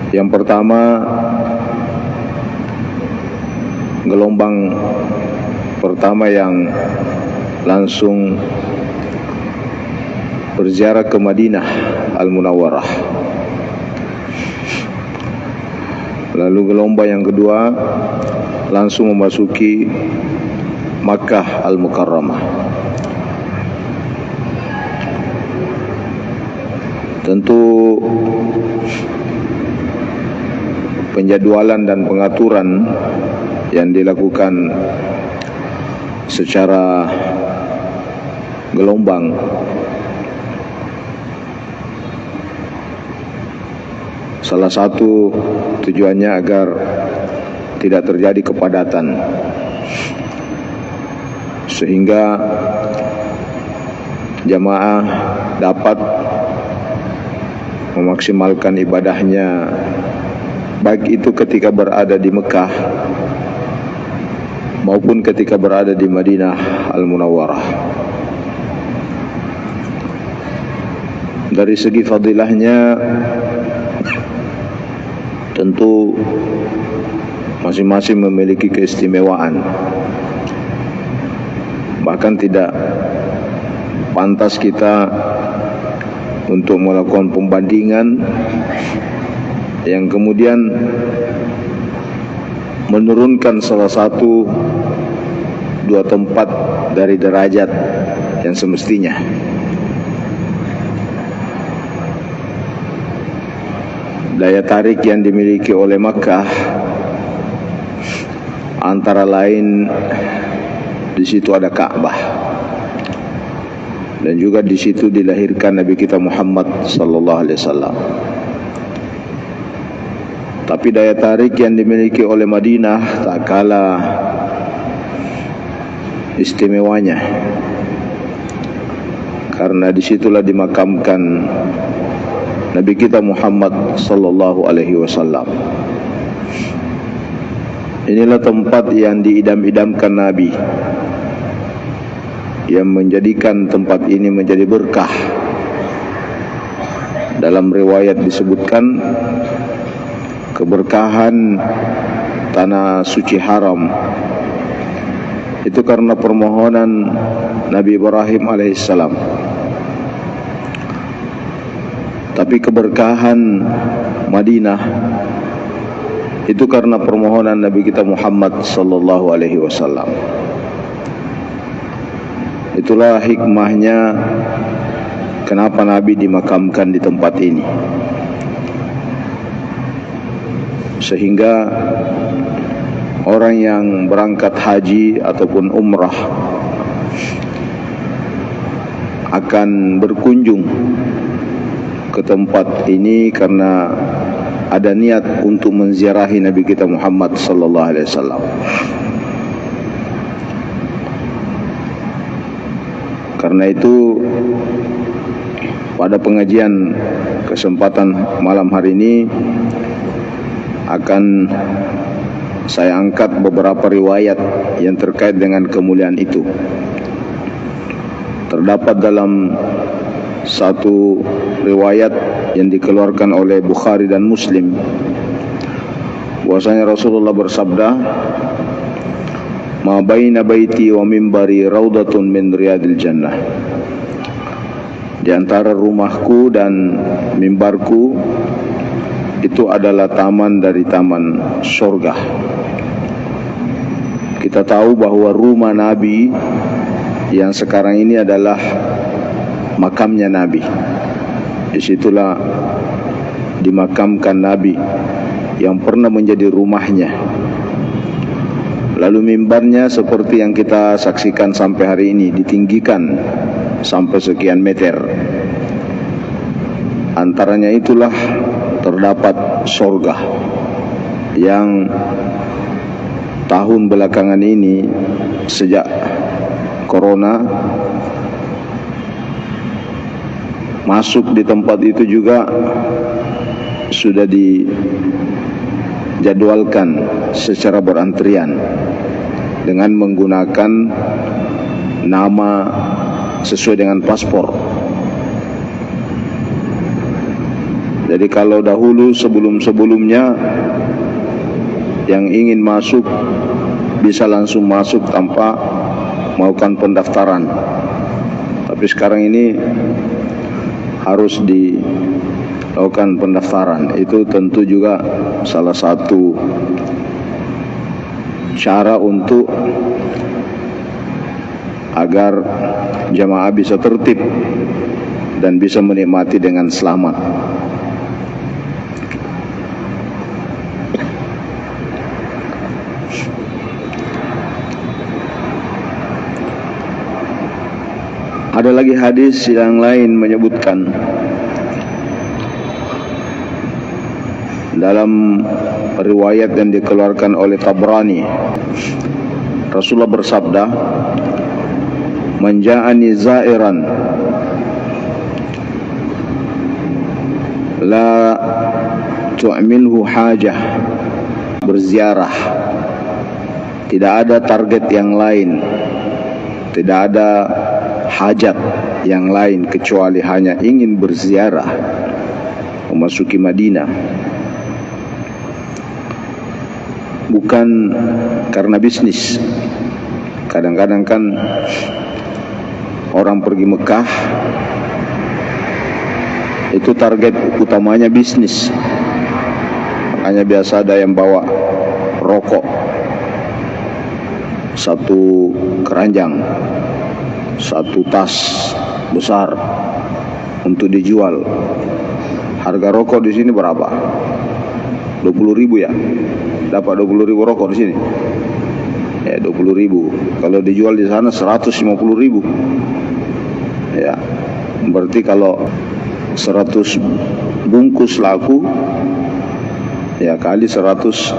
Yang pertama, gelombang pertama yang langsung berziarah ke Madinah Al-Munawwarah. Lalu gelombang yang kedua langsung memasuki Makkah Al-Mukarramah. Tentu penjadwalan dan pengaturan yang dilakukan secara gelombang. Salah satu tujuannya agar tidak terjadi kepadatan, sehingga jamaah dapat memaksimalkan ibadahnya, baik itu ketika berada di Mekah maupun ketika berada di Madinah Al-Munawwarah. Dari segi fadilahnya tentu masing-masing memiliki keistimewaan. Bahkan tidak pantas kita untuk melakukan pembandingan yang kemudian menurunkan salah satu dua tempat dari derajat yang semestinya. Daya tarik yang dimiliki oleh Makkah antara lain di situ ada Ka'bah, dan juga di situ dilahirkan Nabi kita Muhammad sallallahu alaihi wasallam. Tapi daya tarik yang dimiliki oleh Madinah tak kalah istimewanya, karena disitulah dimakamkan Nabi kita Muhammad sallallahu alaihi wasallam. Inilah tempat yang diidam-idamkan Nabi, yang menjadikan tempat ini menjadi berkah. Dalam riwayat disebutkan keberkahan tanah suci haram itu karena permohonan Nabi Ibrahim alaihissalam. Tapi keberkahan Madinah itu karena permohonan Nabi kita Muhammad sallallahu alaihi wasallam. Itulah hikmahnya kenapa Nabi dimakamkan di tempat ini, sehingga orang yang berangkat haji ataupun umrah akan berkunjung ke tempat ini karena ada niat untuk menziarahi Nabi kita Muhammad sallallahu alaihi wasallam. Karena itu pada pengajian kesempatan malam hari ini akan saya angkat beberapa riwayat yang terkait dengan kemuliaan itu. Terdapat dalam satu riwayat yang dikeluarkan oleh Bukhari dan Muslim bahwasanya Rasulullah bersabda, "Ma baina baiti wa mimbari raudatun min riyadil jannah." Di antara rumahku dan mimbarku itu adalah taman dari taman surga. Kita tahu bahwa rumah Nabi yang sekarang ini adalah makamnya Nabi. Disitulah dimakamkan Nabi yang pernah menjadi rumahnya. Lalu mimbarnya seperti yang kita saksikan sampai hari ini, ditinggikan sampai sekian meter. Antaranya itulah terdapat surga yang tahun belakangan ini sejak corona masuk di tempat itu juga sudah dijadwalkan secara berantrian dengan menggunakan nama sesuai dengan paspor. Jadi kalau dahulu sebelum-sebelumnya yang ingin masuk bisa langsung masuk tanpa melakukan pendaftaran. Tapi sekarang ini harus dilakukan pendaftaran. Itu tentu juga salah satu cara untuk agar jamaah bisa tertib dan bisa menikmati dengan selamat. Ada lagi hadis yang lain menyebutkan dalam riwayat yang dikeluarkan oleh Tabrani, Rasulullah bersabda, "Man ja'ani za'iran la tu'minhu hajah." Berziarah, tidak ada target yang lain, tidak ada hajat yang lain kecuali hanya ingin berziarah memasuki Madinah, bukan karena bisnis. Kadang-kadang kan orang pergi Mekah itu target utamanya bisnis. Makanya biasa ada yang bawa rokok satu keranjang, satu tas besar untuk dijual. Harga rokok di sini berapa? 20.000 ya? Dapat 20.000 rokok di sini. Ya, 20.000. Kalau dijual di sana 150.000. Ya. Berarti kalau 100 bungkus laku, ya kali 100